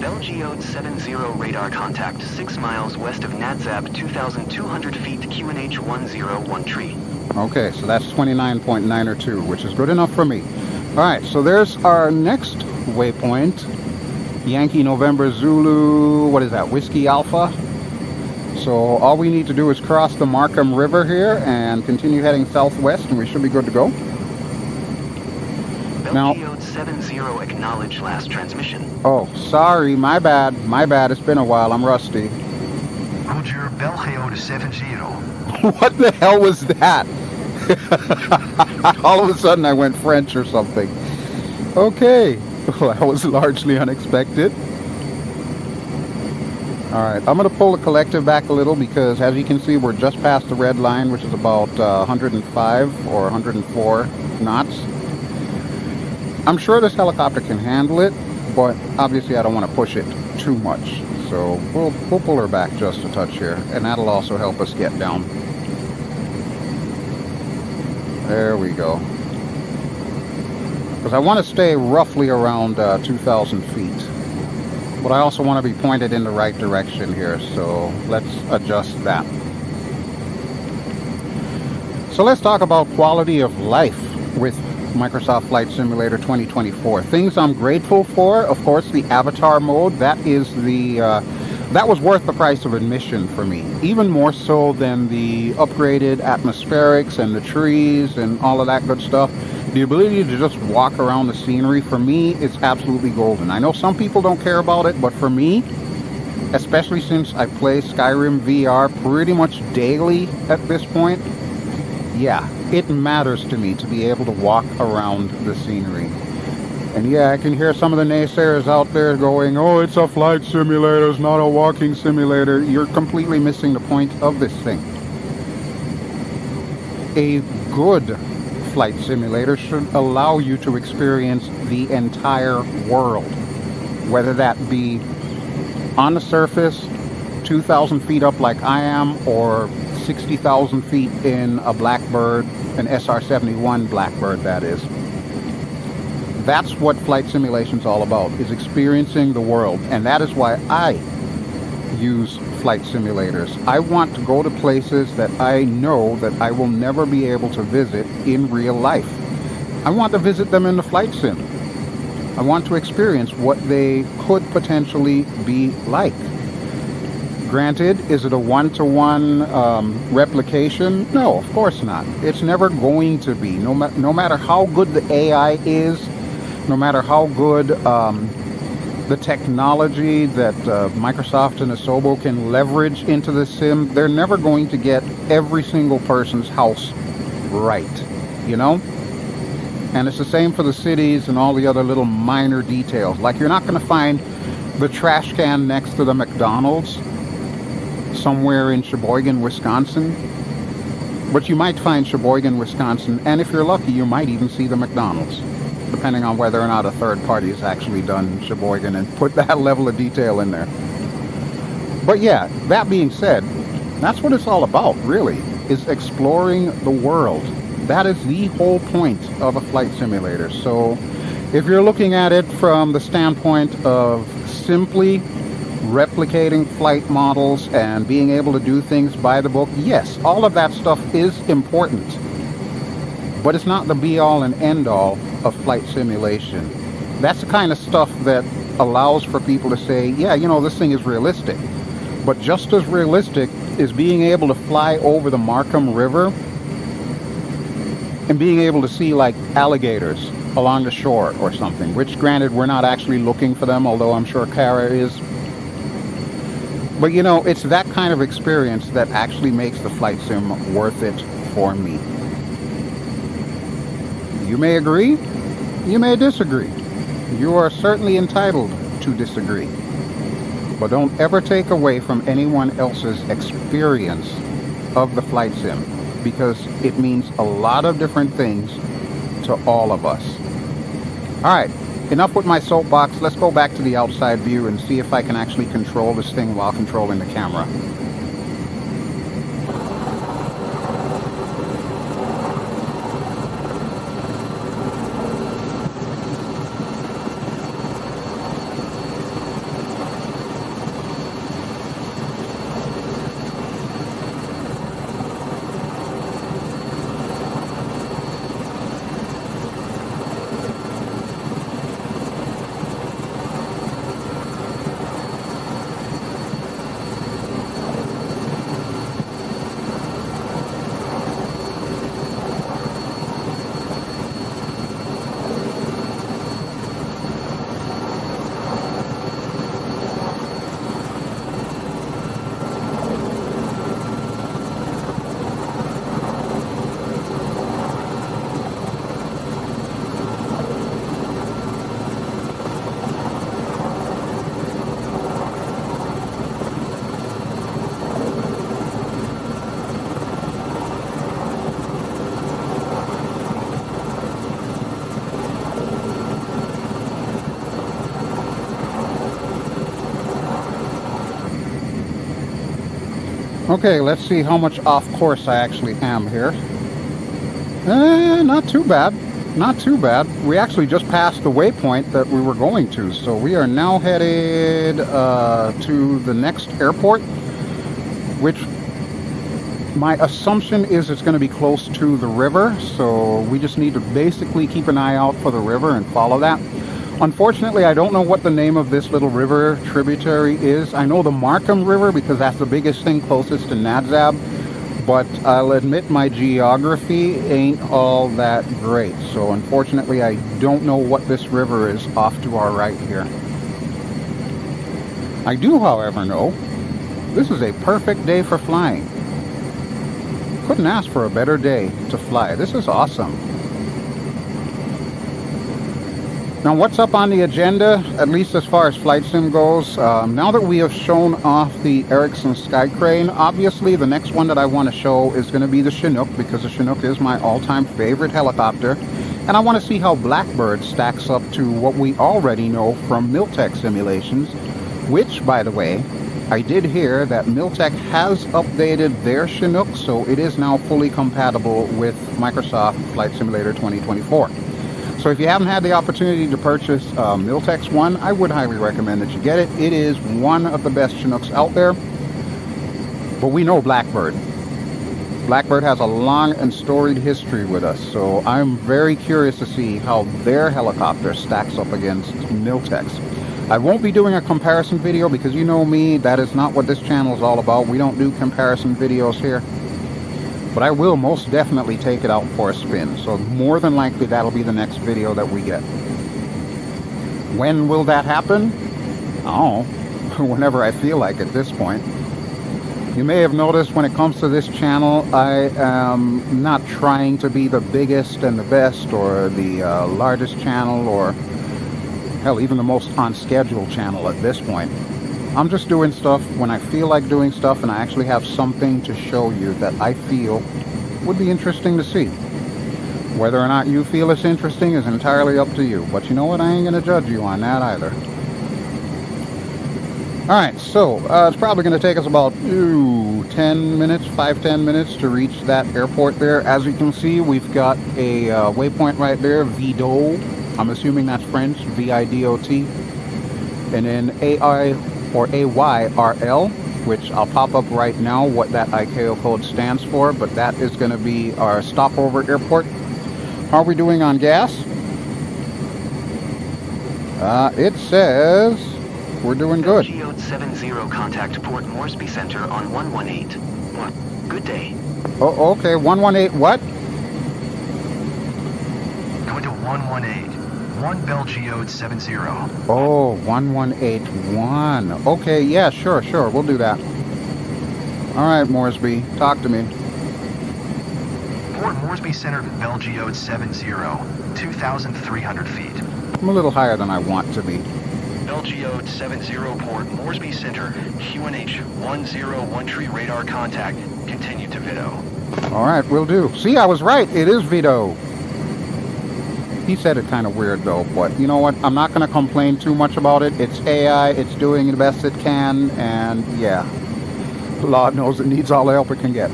BelGeode 70 radar contact 6 miles west of NADZAB, 2,200 feet, QNH 101 Okay, so that's 29.902, which is good enough for me. Alright, so there's our next waypoint. Yankee November Zulu, what is that, Whiskey Alpha? So all we need to do is cross the Markham River here and continue heading southwest, and we should be good to go. BelGeode 70 acknowledge last transmission. Oh, sorry, my bad, it's been a while, I'm rusty. Roger, BelGeode 70. What the hell was that? All of a sudden I went French or something. Okay, well, that was largely unexpected. Alright, I'm going to pull the collective back a little because, as you can see, we're just past the red line, which is about 105 or 104 knots. I'm sure this helicopter can handle it, but obviously I don't want to push it too much. So we'll pull her back just a touch here, and that'll also help us get down. There we go. Because I want to stay roughly around 2,000 feet. But I also want to be pointed in the right direction here, so let's adjust that. So let's talk about quality of life with Microsoft Flight Simulator 2024. Things I'm grateful for, of course, the avatar mode. That is the that was worth the price of admission for me, even more so than the upgraded atmospherics and the trees and all of that good stuff. The ability to just walk around the scenery, for me, is absolutely golden. I know some people don't care about it, but for me, especially since I play Skyrim VR pretty much daily at this point, yeah, it matters to me to be able to walk around the scenery. And yeah, I can hear some of the naysayers out there going, oh, it's a flight simulator, it's not a walking simulator. You're completely missing the point of this thing. A good flight simulator should allow you to experience the entire world, whether that be on the surface, 2,000 feet up like I am, or 60,000 feet in a Blackbird, an SR-71 Blackbird that is. That's what flight simulation's all about, is experiencing the world. And that is why I use flight simulators. I want to go to places that I know that I will never be able to visit in real life. I want to visit them in the flight sim. I want to experience what they could potentially be like. Granted, is it a one-to-one replication? No, of course not. It's never going to be. No matter how good the AI is, no matter how good the technology that Microsoft and Asobo can leverage into the sim, they're never going to get every single person's house right, you know? And it's the same for the cities and all the other little minor details. Like, you're not going to find the trash can next to the McDonald's somewhere in Sheboygan, Wisconsin. But you might find Sheboygan, Wisconsin, and if you're lucky, you might even see the McDonald's, depending on whether or not a third party has actually done Sheboygan and put that level of detail in there. But yeah, that being said, that's what it's all about, really, is exploring the world. That is the whole point of a flight simulator. So if you're looking at it from the standpoint of simply replicating flight models and being able to do things by the book, yes, all of that stuff is important. But it's not the be-all and end-all of flight simulation. That's the kind of stuff that allows for people to say, yeah, you know, this thing is realistic. But just as realistic is being able to fly over the Markham River and being able to see, like, alligators along the shore or something, which, granted, we're not actually looking for them, although I'm sure Kara is. But, you know, it's that kind of experience that actually makes the flight sim worth it for me. You may agree, you may disagree. You are certainly entitled to disagree. But don't ever take away from anyone else's experience of the flight sim, because it means a lot of different things to all of us. Alright, enough with my soapbox. Let's go back to the outside view and see if I can actually control this thing while controlling the camera. Okay, let's see how much off course I actually am here. Not too bad. Not too bad. We actually just passed the waypoint that we were going to, so we are now headed to the next airport, which my assumption is it's going to be close to the river, so we just need to basically keep an eye out for the river and follow that. Unfortunately, I don't know what the name of this little river tributary is. I know the Markham River because that's the biggest thing closest to Nadzab, but I'll admit my geography ain't all that great. So unfortunately, I don't know what this river is off to our right here. I do, however, know this is a perfect day for flying. Couldn't ask for a better day to fly. This is awesome. Now, what's up on the agenda, at least as far as flight sim goes? Now that we have shown off the Erickson SkyCrane, obviously the next one that I want to show is going to be the Chinook, because the Chinook is my all-time favorite helicopter. And I want to see how Blackbird stacks up to what we already know from Miltech simulations, which, by the way, I did hear that Miltech has updated their Chinook, so it is now fully compatible with Microsoft Flight Simulator 2024. So if you haven't had the opportunity to purchase Miltech's one, I would highly recommend that you get it. It is one of the best Chinooks out there. But we know Blackbird. Blackbird has a long and storied history with us, so I'm very curious to see how their helicopter stacks up against Miltech's. I won't be doing a comparison video because you know me, that is not what this channel is all about. We don't do comparison videos here. But I will most definitely take it out for a spin. So more than likely that'll be the next video that we get. When will that happen? Oh, whenever I feel like at this point. You may have noticed when it comes to this channel, I am not trying to be the biggest and the best or the largest channel or hell, even the most on schedule channel at this point. I'm just doing stuff when I feel like doing stuff and I actually have something to show you that I feel would be interesting to see. Whether or not you feel it's interesting is entirely up to you. But you know what? I ain't going to judge you on that either. Alright, so it's probably going to take us about 10 minutes, 5-10 minutes to reach that airport there. As you can see, we've got a waypoint right there, Vidot. I'm assuming that's French, V-I-D-O-T. And then AI or AYRL, which I'll pop up right now what that ICAO code stands for, but that is going to be our stopover airport. How are we doing on gas? It says we're doing good. Geode 70 contact Port Moresby Center on 118. Good day. Oh, okay, 118 what? Going to 118. 1 BelGeode 70. Oh, 1181. Okay, yeah, sure, we'll do that. Alright, Moresby, talk to me. Port Moresby Center, BelGeode 70, 2,300 feet. I'm a little higher than I want to be. BelGeode 70 Port Moresby Center, QNH 101 radar contact. Continue to Vito. Alright, will do. See, I was right, it is Vito. He said it kind of weird though, but you know what? I'm not going to complain too much about it. It's AI, it's doing the best it can, and yeah, Lord knows it needs all the help it can get.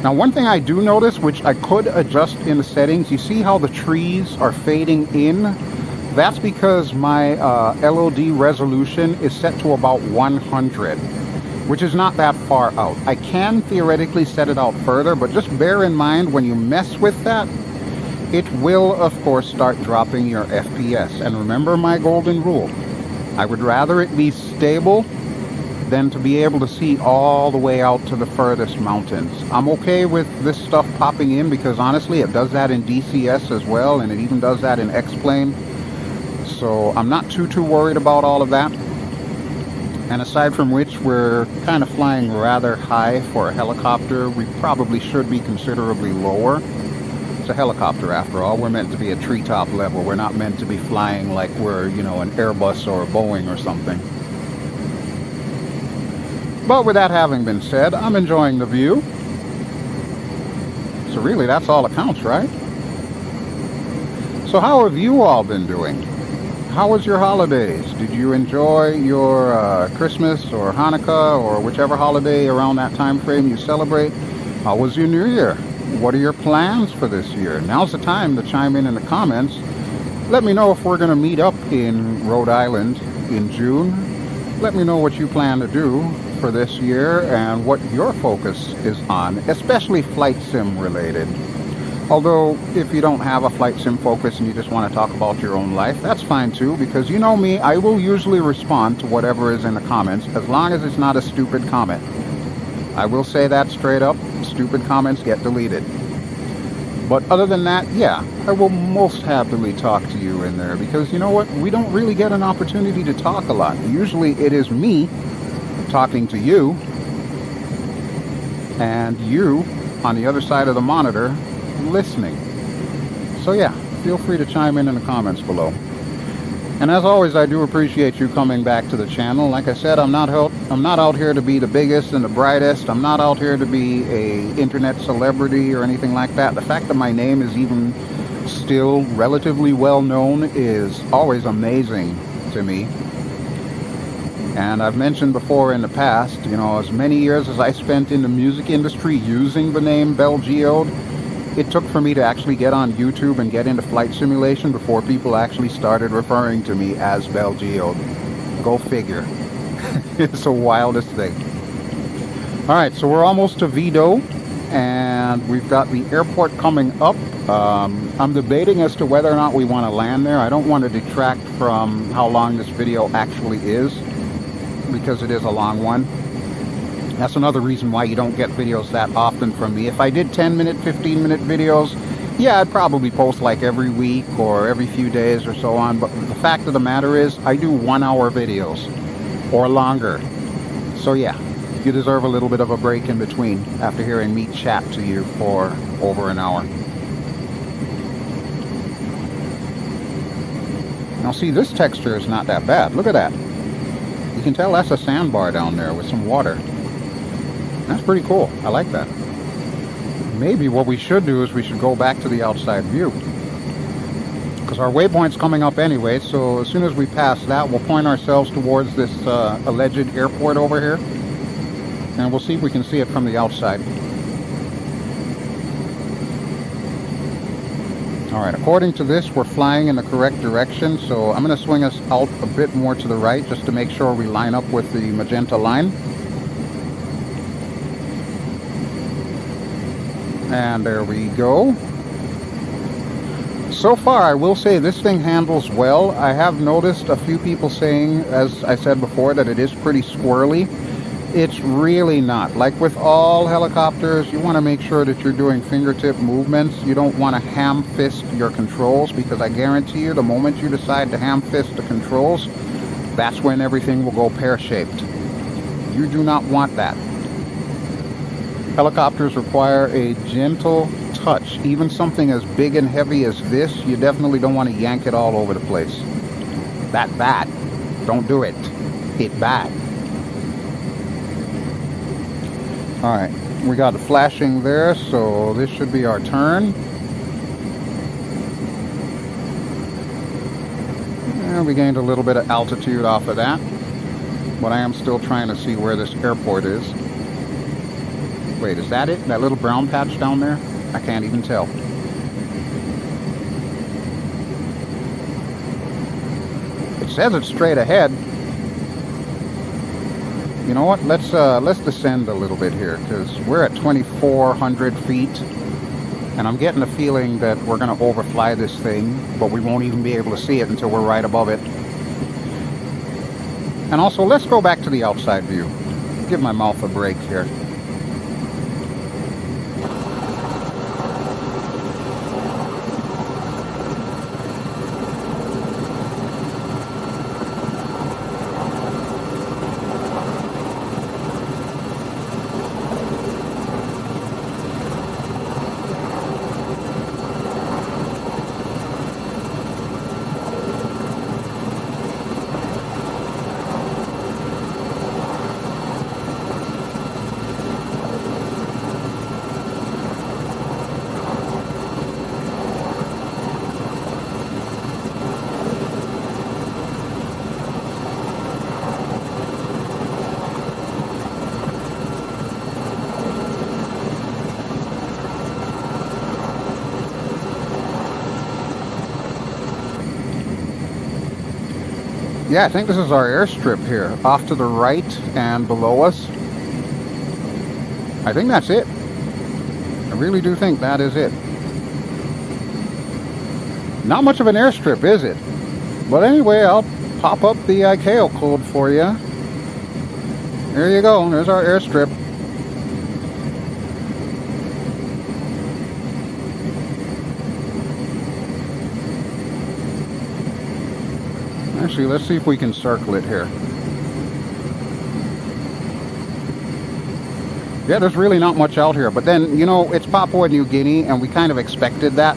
Now, one thing I do notice, which I could adjust in the settings, you see how the trees are fading in? That's because my LOD resolution is set to about 100, which is not that far out. I can theoretically set it out further, but just bear in mind when you mess with that, it will, of course, start dropping your FPS. And remember my golden rule. I would rather it be stable than to be able to see all the way out to the furthest mountains. I'm okay with this stuff popping in because, honestly, it does that in DCS as well, and it even does that in X-Plane. So I'm not too worried about all of that. And aside from which, we're kind of flying rather high for a helicopter. We probably should be considerably lower. A helicopter after all. We're meant to be at treetop level. We're not meant to be flying like we're, you know, an Airbus or a Boeing or something. But with that having been said, I'm enjoying the view. So really, that's all that counts, right? So how have you all been doing? How was your holidays? Did you enjoy your Christmas or Hanukkah or whichever holiday around that time frame you celebrate? How was your New Year? What are your plans for this year? Now's the time to chime in the comments. Let me know if we're going to meet up in Rhode Island in June. Let me know what you plan to do for this year and what your focus is on, especially flight sim related. Although, if you don't have a flight sim focus and you just want to talk about your own life, that's fine too, because you know me, I will usually respond to whatever is in the comments, as long as it's not a stupid comment. I will say that straight up, stupid comments get deleted. But other than that, yeah, I will most happily talk to you in there, because you know what, we don't really get an opportunity to talk a lot. Usually it is me talking to you. and you on the other side of the monitor listening. So yeah, feel free to chime in the comments below. And as always, I do appreciate you coming back to the channel. Like I said, I'm not out here to be the biggest and the brightest. I'm not out here to be a internet celebrity or anything like that. The fact that my name is even still relatively well known is always amazing to me. And I've mentioned before in the past, you know, as many years as I spent in the music industry using the name BelGeode, it took for me to actually get on YouTube and get into flight simulation before people actually started referring to me as BelGeode. Go figure. It's the wildest thing. Alright, so we're almost to Vido, and we've got the airport coming up. I'm debating as to whether or not we want to land there. I don't want to detract from how long this video actually is, because it is a long one. That's another reason why you don't get videos that often from me. If I did 10-minute, 15-minute videos, yeah, I'd probably post like every week or every few days or so on. But the fact of the matter is, I do 1-hour videos or longer. So yeah, you deserve a little bit of a break in between after hearing me chat to you for over an hour. Now see, this texture is not that bad. Look at that. You can tell that's a sandbar down there with some water. That's pretty cool. I like that. Maybe what we should do is we should go back to the outside view, because our waypoint's coming up anyway, so as soon as we pass that, we'll point ourselves towards this alleged airport over here, and we'll see if we can see it from the outside. Alright, according to this, we're flying in the correct direction, so I'm going to swing us out a bit more to the right just to make sure we line up with the magenta line. And there we go. So far, I will say this thing handles well. I have noticed a few people saying, as I said before, that it is pretty squirrely. It's really not. Like with all helicopters, you want to make sure that you're doing fingertip movements. You don't want to ham fist your controls, because I guarantee you the moment you decide to ham fist the controls, that's when everything will go pear-shaped. You do not want that. Helicopters require a gentle touch. Even something as big and heavy as this, you definitely don't want to yank it all over the place. That's bad. Don't do it. It's bad. Alright, we got the flashing there, so this should be our turn. And we gained a little bit of altitude off of that, but I am still trying to see where this airport is. Wait, is that it? That little brown patch down there? I can't even tell. It says it's straight ahead. You know what? Let's descend a little bit here, because we're at 2,400 feet, and I'm getting a feeling that we're going to overfly this thing, but we won't even be able to see it until we're right above it. And also, let's go back to the outside view. Give my mouth a break here. Yeah, I think this is our airstrip here, off to the right and below us. I think that's it. I really do think that is it. Not much of an airstrip, is it? But anyway, I'll pop up the ICAO code for you. There you go, there's our airstrip. Actually, let's see if we can circle it here. Yeah, there's really not much out here. But then, you know, it's Papua New Guinea, and we kind of expected that.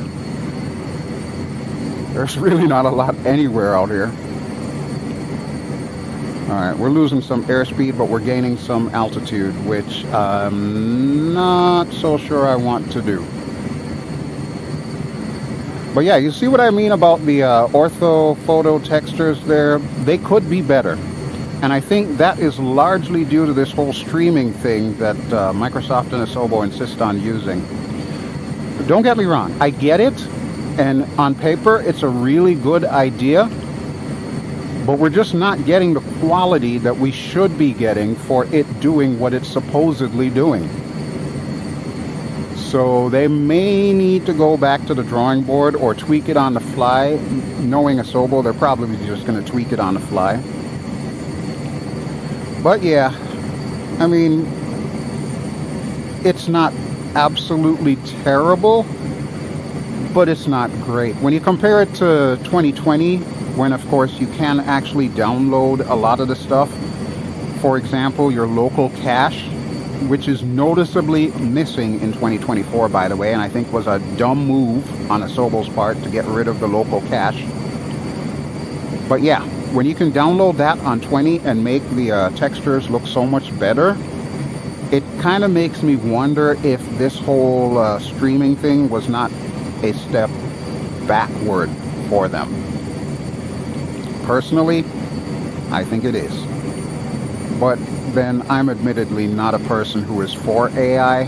There's really not a lot anywhere out here. Alright, we're losing some airspeed, but we're gaining some altitude, which I'm not so sure I want to do. But yeah, you see what I mean about the ortho photo textures there? They could be better. And I think that is largely due to this whole streaming thing that Microsoft and Asobo insist on using. But don't get me wrong, I get it. And on paper, it's a really good idea. But we're just not getting the quality that we should be getting for it doing what it's supposedly doing. So they may need to go back to the drawing board or tweak it on the fly. Knowing Asobo, they're probably just going to tweak it on the fly. But yeah, I mean, it's not absolutely terrible, but it's not great. When you compare it to 2020, when of course you can actually download a lot of the stuff, for example, your local cache, which is noticeably missing in 2024, by the way, and I think was a dumb move on Asobo's part to get rid of the local cache. But yeah, when you can download that on 20 and make the textures look so much better, it kind of makes me wonder if this whole streaming thing was not a step backward for them. Personally, I think it is. But then I'm admittedly not a person who is for AI,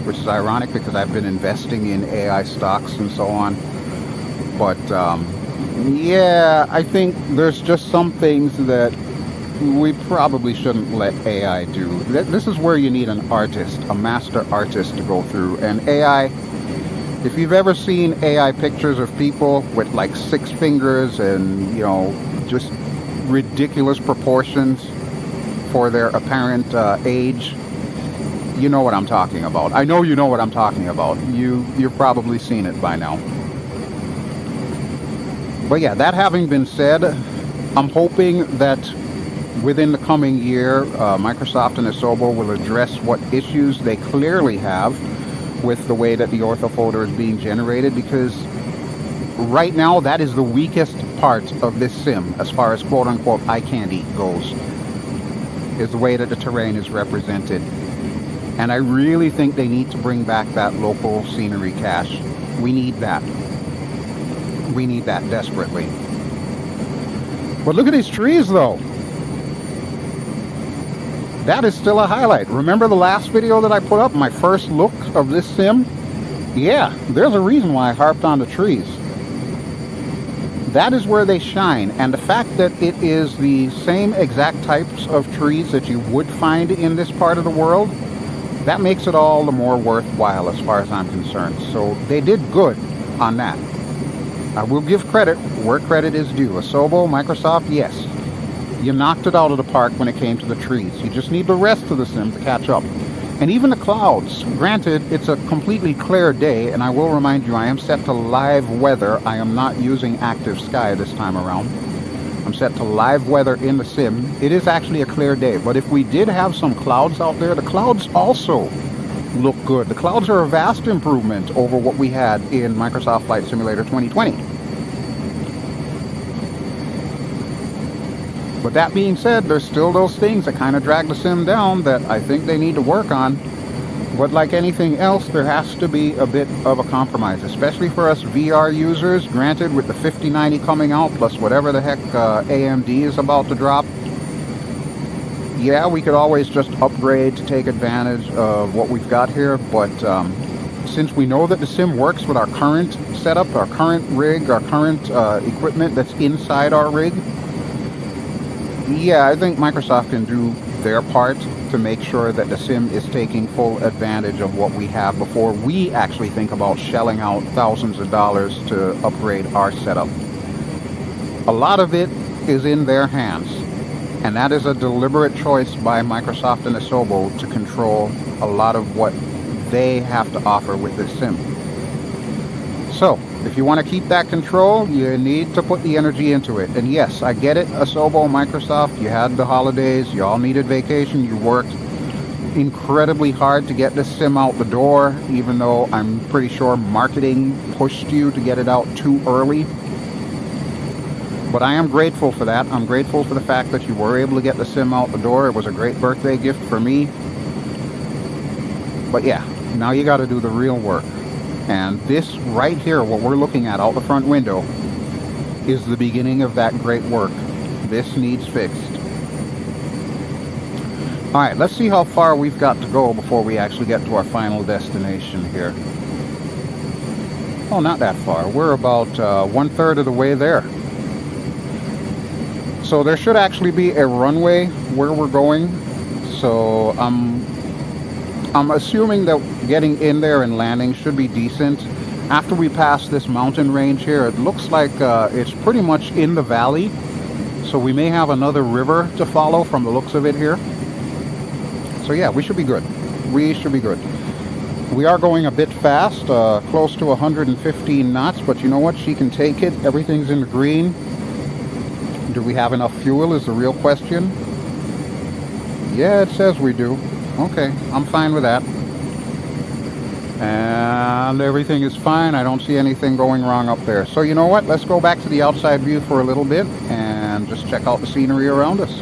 which is ironic because I've been investing in AI stocks and so on. But yeah, I think there's just some things that we probably shouldn't let AI do. This is where you need an artist, a master artist to go through. And AI, if you've ever seen AI pictures of people with like 6 fingers and, you know, just ridiculous proportions for their apparent age, you know what I'm talking about. I know you know what I'm talking about. You've probably seen it by now. But yeah, that having been said, I'm hoping that within the coming year, Microsoft and Asobo will address what issues they clearly have with the way that the orthophoto is being generated, because right now that is the weakest part of this sim as far as quote-unquote eye candy goes, is the way that the terrain is represented. And I really think they need to bring back that local scenery cache. We need that. We need that desperately. But look at these trees though. That is still a highlight. Remember the last video that I put up, my first look of this sim? Yeah, there's a reason why I harped on the trees. That is where they shine, and the fact that it is the same exact types of trees that you would find in this part of the world, that makes it all the more worthwhile as far as I'm concerned. So they did good on that. I will give credit where credit is due. Asobo, Microsoft, yes, you knocked it out of the park when it came to the trees. You just need the rest of the sim to catch up. And even the clouds. Granted, it's a completely clear day, and I will remind you, I am set to live weather. I am not using active sky this time around. I'm set to live weather in the sim. It is actually a clear day, but if we did have some clouds out there, the clouds also look good. The clouds are a vast improvement over what we had in Microsoft Flight Simulator 2020. But that being said, there's still those things that kind of drag the sim down that I think they need to work on. But like anything else, there has to be a bit of a compromise, especially for us VR users. Granted, with the 5090 coming out, plus whatever the heck AMD is about to drop, yeah, we could always just upgrade to take advantage of what we've got here. But since we know that the sim works with our current setup, our current rig, our current equipment that's inside our rig, yeah, I think Microsoft can do their part to make sure that the sim is taking full advantage of what we have before we actually think about shelling out thousands of dollars to upgrade our setup. A lot of it is in their hands, and that is a deliberate choice by Microsoft and Asobo to control a lot of what they have to offer with this sim. So, if you want to keep that control, you need to put the energy into it. And yes, I get it, Asobo, Microsoft, you had the holidays, you all needed vacation, you worked. incredibly hard to get this sim out the door, even though I'm pretty sure marketing pushed you to get it out too early. But I am grateful for that. I'm grateful for the fact that you were able to get the sim out the door. It was a great birthday gift for me. But yeah, now you got to do the real work. And this right here, what we're looking at out the front window, is the beginning of that great work. This needs fixed. Alright, let's see how far we've got to go before we actually get to our final destination here. Oh, not that far. We're about 1/3 of the way there. So there should actually be a runway where we're going. So I'm assuming that getting in there and landing should be decent. After we pass this mountain range here, it looks like it's pretty much in the valley. So we may have another river to follow from the looks of it here. So yeah, we should be good. We should be good. We are going a bit fast, close to 115 knots, but you know what? She can take it. Everything's in the green. Do we have enough fuel is the real question. Yeah, it says we do. Okay, I'm fine with that. And everything is fine. I don't see anything going wrong up there. So you know what? Let's go back to the outside view for a little bit and just check out the scenery around us.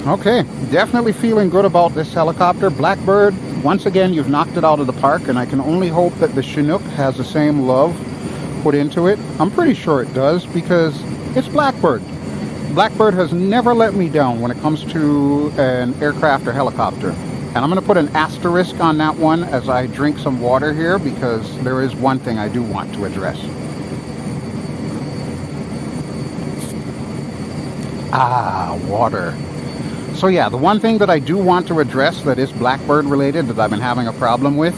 Okay, definitely feeling good about this helicopter. Blackbird, once again, you've knocked it out of the park, and I can only hope that the Chinook has the same love put into it. I'm pretty sure it does, because it's Blackbird. Blackbird has never let me down when it comes to an aircraft or helicopter. And I'm going to put an asterisk on that one as I drink some water here, because there is one thing I do want to address. Ah, water. So yeah, the one thing that I do want to address that is Blackbird related that I've been having a problem with,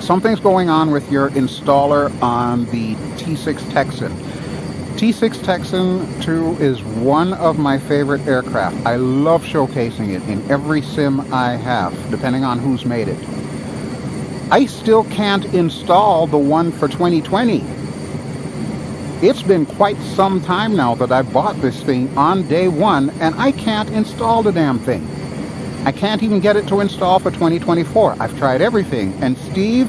something's going on with your installer on the T6 Texan. T6 Texan 2 is one of my favorite aircraft. I love showcasing it in every sim I have, depending on who's made it. I still can't install the one for 2020. It's been quite some time now that I bought this thing on day one, and I can't install the damn thing. I can't even get it to install for 2024. I've tried everything. And Steve,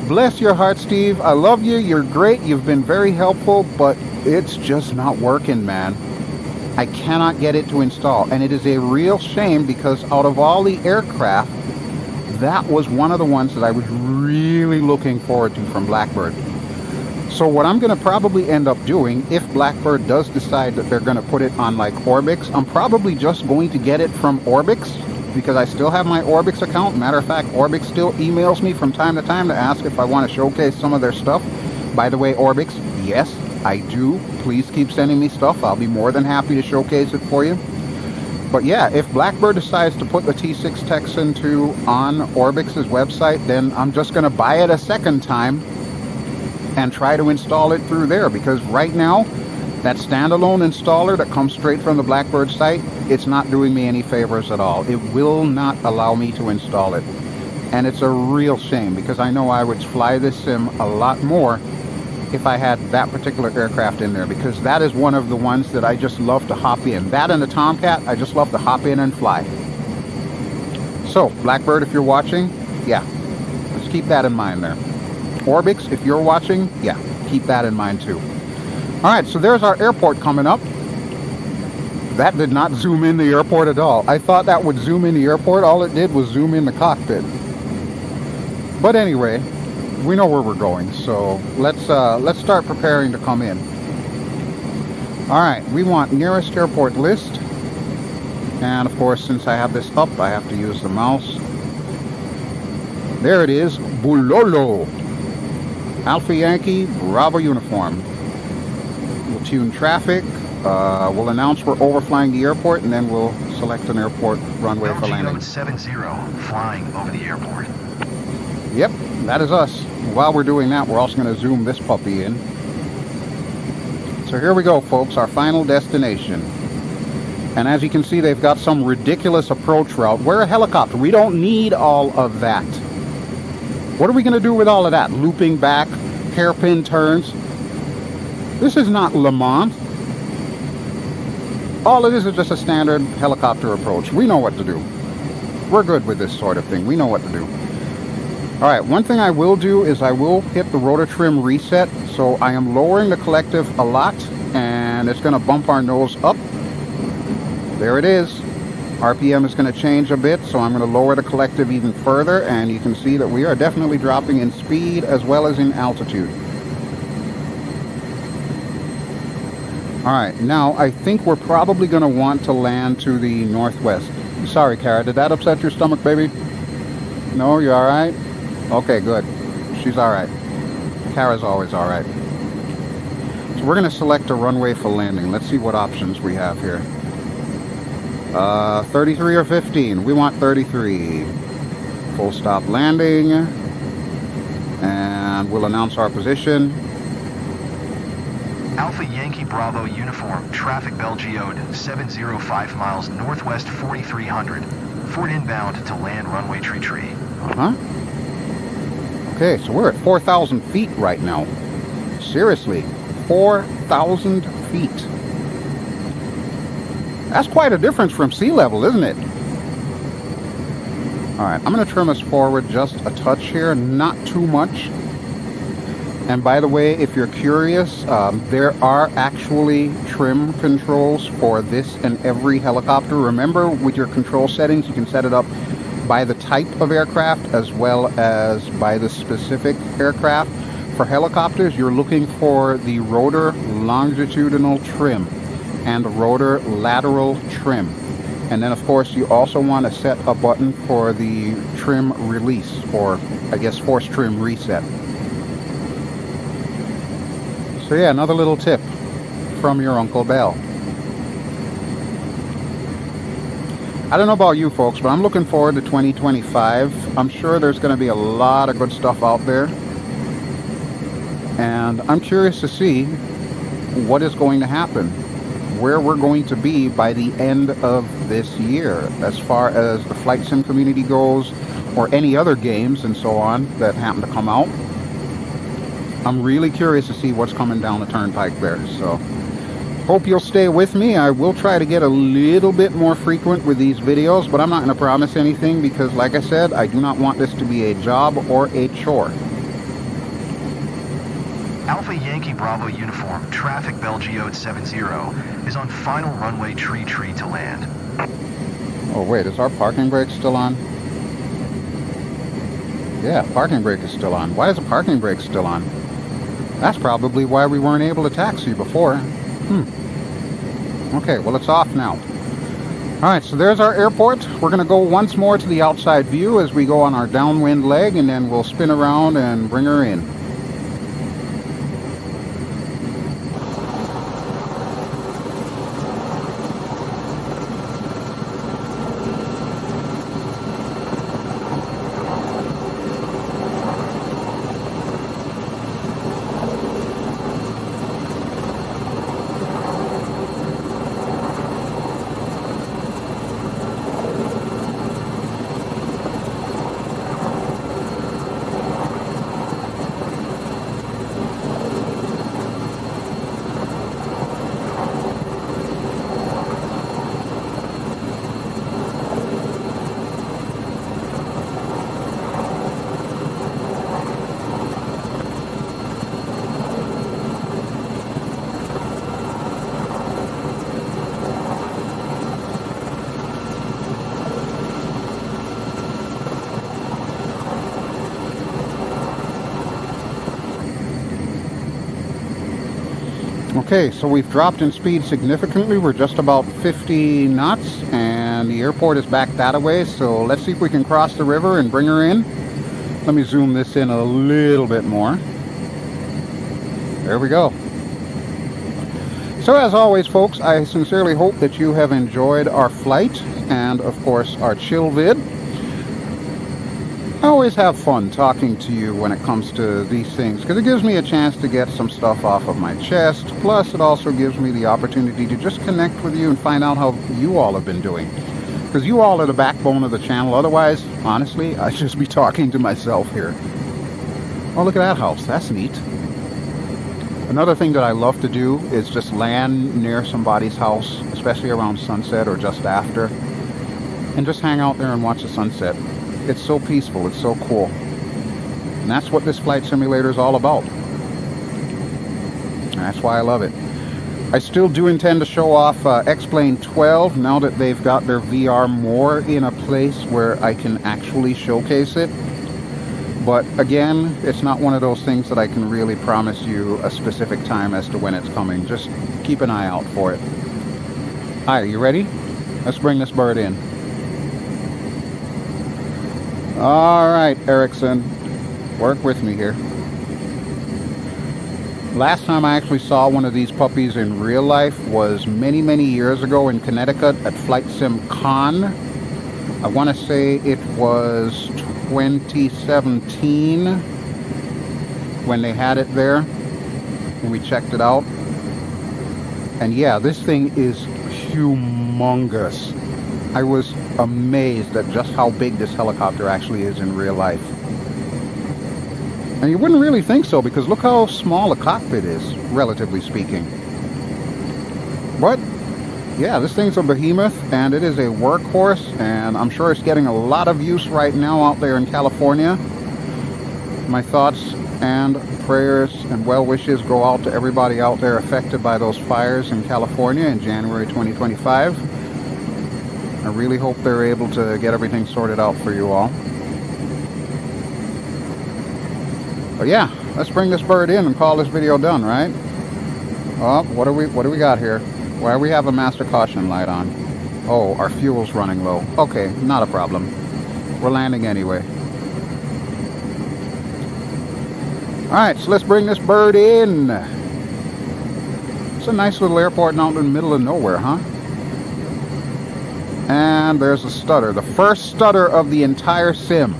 bless your heart, Steve. I love you. You're great. You've been very helpful, but it's just not working, man. I cannot get it to install. And it is a real shame, because out of all the aircraft, that was one of the ones that I was really looking forward to from Blackbird. So what I'm going to probably end up doing, if Blackbird does decide that they're going to put it on like Orbix, I'm probably just going to get it from Orbix, because I still have my Orbix account. Matter of fact, Orbix still emails me from time to ask if I want to showcase some of their stuff. By the way, Orbix, yes, I do. Please keep sending me stuff. I'll be more than happy to showcase it for you. But yeah, if Blackbird decides to put the T6 Texan 2 on Orbix's website, then I'm just going to buy it a second time and try to install it through there, because right now that standalone installer that comes straight from the Blackbird site, it's not doing me any favors at all. It will not allow me to install it, and it's a real shame, because I know I would fly this sim a lot more if I had that particular aircraft in there, because that is one of the ones that I just love to hop in. That and the Tomcat, I just love to hop in and fly. So Blackbird, if you're watching, yeah, let's keep that in mind there. Orbix, if you're watching, yeah, keep that in mind too. Alright, so there's our airport coming up. That did not zoom in the airport at all. I thought that would zoom in the airport. All it did was zoom in the cockpit. But anyway, we know where we're going, so let's start preparing to come in. Alright, we want nearest airport list. And of course, since I have this up, I have to use the mouse. There it is, Bulolo. Alpha Yankee, Bravo Uniform. We'll tune traffic. We'll announce we're overflying the airport, and then we'll select an airport runway for landing. BelGeode 70 flying over the airport. Yep, that is us. While we're doing that, we're also going to zoom this puppy in. So here we go, folks, our final destination. And as you can see, they've got some ridiculous approach route. We're a helicopter. We don't need all of that. What are we going to do with all of that? Looping back, hairpin turns. This is not Le Mans. All it is just a standard helicopter approach. We know what to do. We're good with this sort of thing. We know what to do. Alright, one thing I will do is I will hit the rotor trim reset. So I am lowering the collective a lot, and it's going to bump our nose up. There it is. RPM is going to change a bit, so I'm going to lower the collective even further, and you can see that we are definitely dropping in speed as well as in altitude. Alright, now I think we're probably going to want to land to the northwest. Sorry, Kara, did that upset your stomach, baby? No, you alright? Okay, good. She's alright. Kara's always alright. So we're going to select a runway for landing. Let's see what options we have here. 33 or 15? We want 33. Full stop landing. And we'll announce our position. Alpha Yankee Bravo Uniform, traffic BelGeode 705 miles northwest 4300. Fort inbound to land runway tree. Uh-huh. Okay, so we're at 4,000 feet right now. Seriously, 4,000 feet. That's quite a difference from sea level, isn't it? Alright, I'm going to trim us forward just a touch here, not too much. And by the way, if you're curious, there are actually trim controls for this and every helicopter. Remember, with your control settings, you can set it up by the type of aircraft as well as by the specific aircraft. For helicopters, you're looking for the rotor longitudinal trim and the rotor lateral trim. And then, of course, you also want to set a button for the trim release, or I guess force trim reset. So yeah, another little tip from your Uncle Bell. I don't know about you folks, but I'm looking forward to 2025. I'm sure there's going to be a lot of good stuff out there. And I'm curious to see what is going to happen, where we're going to be by the end of this year, as far as the flight sim community goes, or any other games and so on that happen to come out. I'm really curious to see what's coming down the turnpike there. So hope you'll stay with me. I will try to get a little bit more frequent with these videos, but I'm not going to promise anything because, like I said, I do not want this to be a job or a chore. Alpha Yankee Bravo Uniform, traffic BelGeode 70 is on final runway tree to land. Oh wait, is our parking brake still on? Yeah, parking brake is still on. Why is the parking brake still on? That's probably why we weren't able to taxi before. Okay, well, it's off now. Alright, so there's our airport. We're going to go once more to the outside view as we go on our downwind leg, and then we'll spin around and bring her in. Okay, so we've dropped in speed significantly. We're just about 50 knots, and the airport is back that way. So let's see if we can cross the river and bring her in. Let me zoom this in a little bit more. There we go. So as always, folks, I sincerely hope that you have enjoyed our flight and, of course, our chill vid. I always have fun talking to you when it comes to these things because it gives me a chance to get some stuff off of my chest. Plus, it also gives me the opportunity to just connect with you and find out how you all have been doing. Because you all are the backbone of the channel. Otherwise, honestly, I'd just be talking to myself here. Oh, look at that house. That's neat. Another thing that I love to do is just land near somebody's house, especially around sunset or just after, and just hang out there and watch the sunset. It's so peaceful, it's so cool. And that's what this flight simulator is all about. And that's why I love it. I still do intend to show off X-Plane 12 now that they've got their VR more in a place where I can actually showcase it. But again, it's not one of those things that I can really promise you a specific time as to when it's coming. Just keep an eye out for it. Hi, are you ready? Let's bring this bird in. Alright, Erickson. Work with me here. Last time I actually saw one of these puppies in real life was many, many years ago in Connecticut at Flight Sim Con. I want to say it was 2017 when they had it there and we checked it out. And yeah, this thing is humongous. I was amazed at just how big this helicopter actually is in real life. And you wouldn't really think so because look how small a cockpit is, relatively speaking. But yeah, this thing's a behemoth and it is a workhorse, and I'm sure it's getting a lot of use right now out there in California. My thoughts and prayers and well wishes go out to everybody out there affected by those fires in California in January 2025. I really hope they're able to get everything sorted out for you all. But yeah, let's bring this bird in and call this video done, right? Oh, what do we got here? Why do we have a master caution light on? Oh, our fuel's running low. Okay, not a problem. We're landing anyway. Alright, so let's bring this bird in. It's a nice little airport out in the middle of nowhere, huh? And there's a stutter. The first stutter of the entire sim.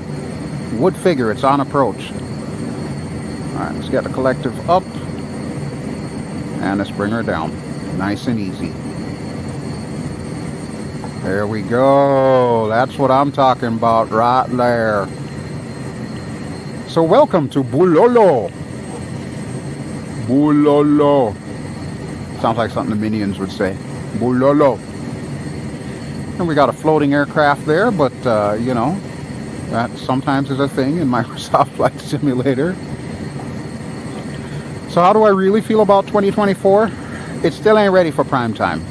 Would figure it's on approach. Alright, let's get the collective up. And let's bring her down. Nice and easy. There we go. That's what I'm talking about right there. So welcome to Bulolo. Bulolo. Sounds like something the Minions would say. Bulolo. And we got a floating aircraft there, but you know, that sometimes is a thing in Microsoft Flight Simulator. So how do I really feel about 2024? It still ain't ready for prime time.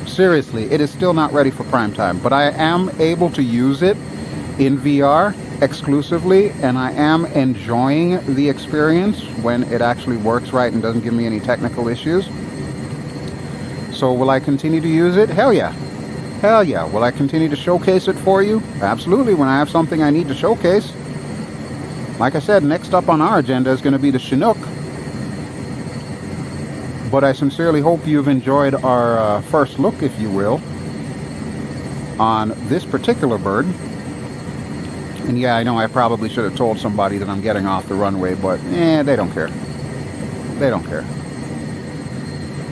Seriously, it is still not ready for prime time. But I am able to use it in VR exclusively, and I am enjoying the experience when it actually works right and doesn't give me any technical issues. So will I continue to use it? Hell yeah. Hell yeah. Will I continue to showcase it for you? Absolutely, when I have something I need to showcase. Like I said, next up on our agenda is going to be the Chinook. But I sincerely hope you've enjoyed our first look, if you will, on this particular bird. And yeah, I know I probably should have told somebody that I'm getting off the runway, but they don't care. They don't care.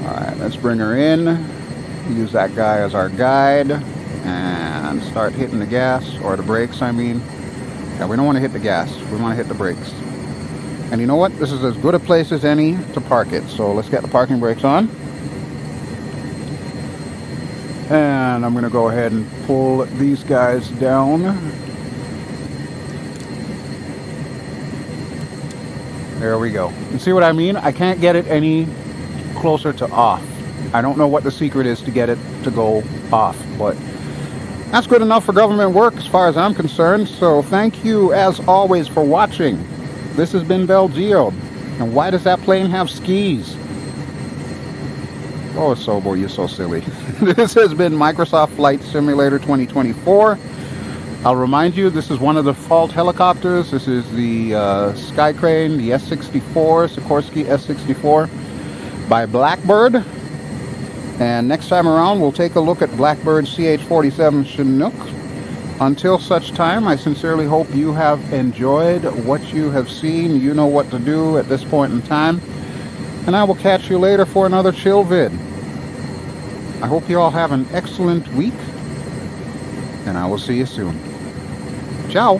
Alright, let's bring her in. Use that guy as our guide. And start hitting the gas, or the brakes, I mean. Yeah, we don't want to hit the gas. We want to hit the brakes. And you know what? This is as good a place as any to park it. So let's get the parking brakes on. And I'm going to go ahead and pull these guys down. There we go. You see what I mean? I can't get it any closer to off. I don't know what the secret is to get it to go off, but that's good enough for government work as far as I'm concerned. So thank you as always for watching. This has been BelGeode. And why does that plane have skis? Oh, Sobo, you're so silly. This has been Microsoft Flight Simulator 2024. I'll remind you, this is one of the fault helicopters. This is the SkyCrane, the S-64, Sikorsky S-64 by Blackbird. And next time around, we'll take a look at Blackbird CH-47 Chinook. Until such time, I sincerely hope you have enjoyed what you have seen. You know what to do at this point in time. And I will catch you later for another chill vid. I hope you all have an excellent week. And I will see you soon. Ciao.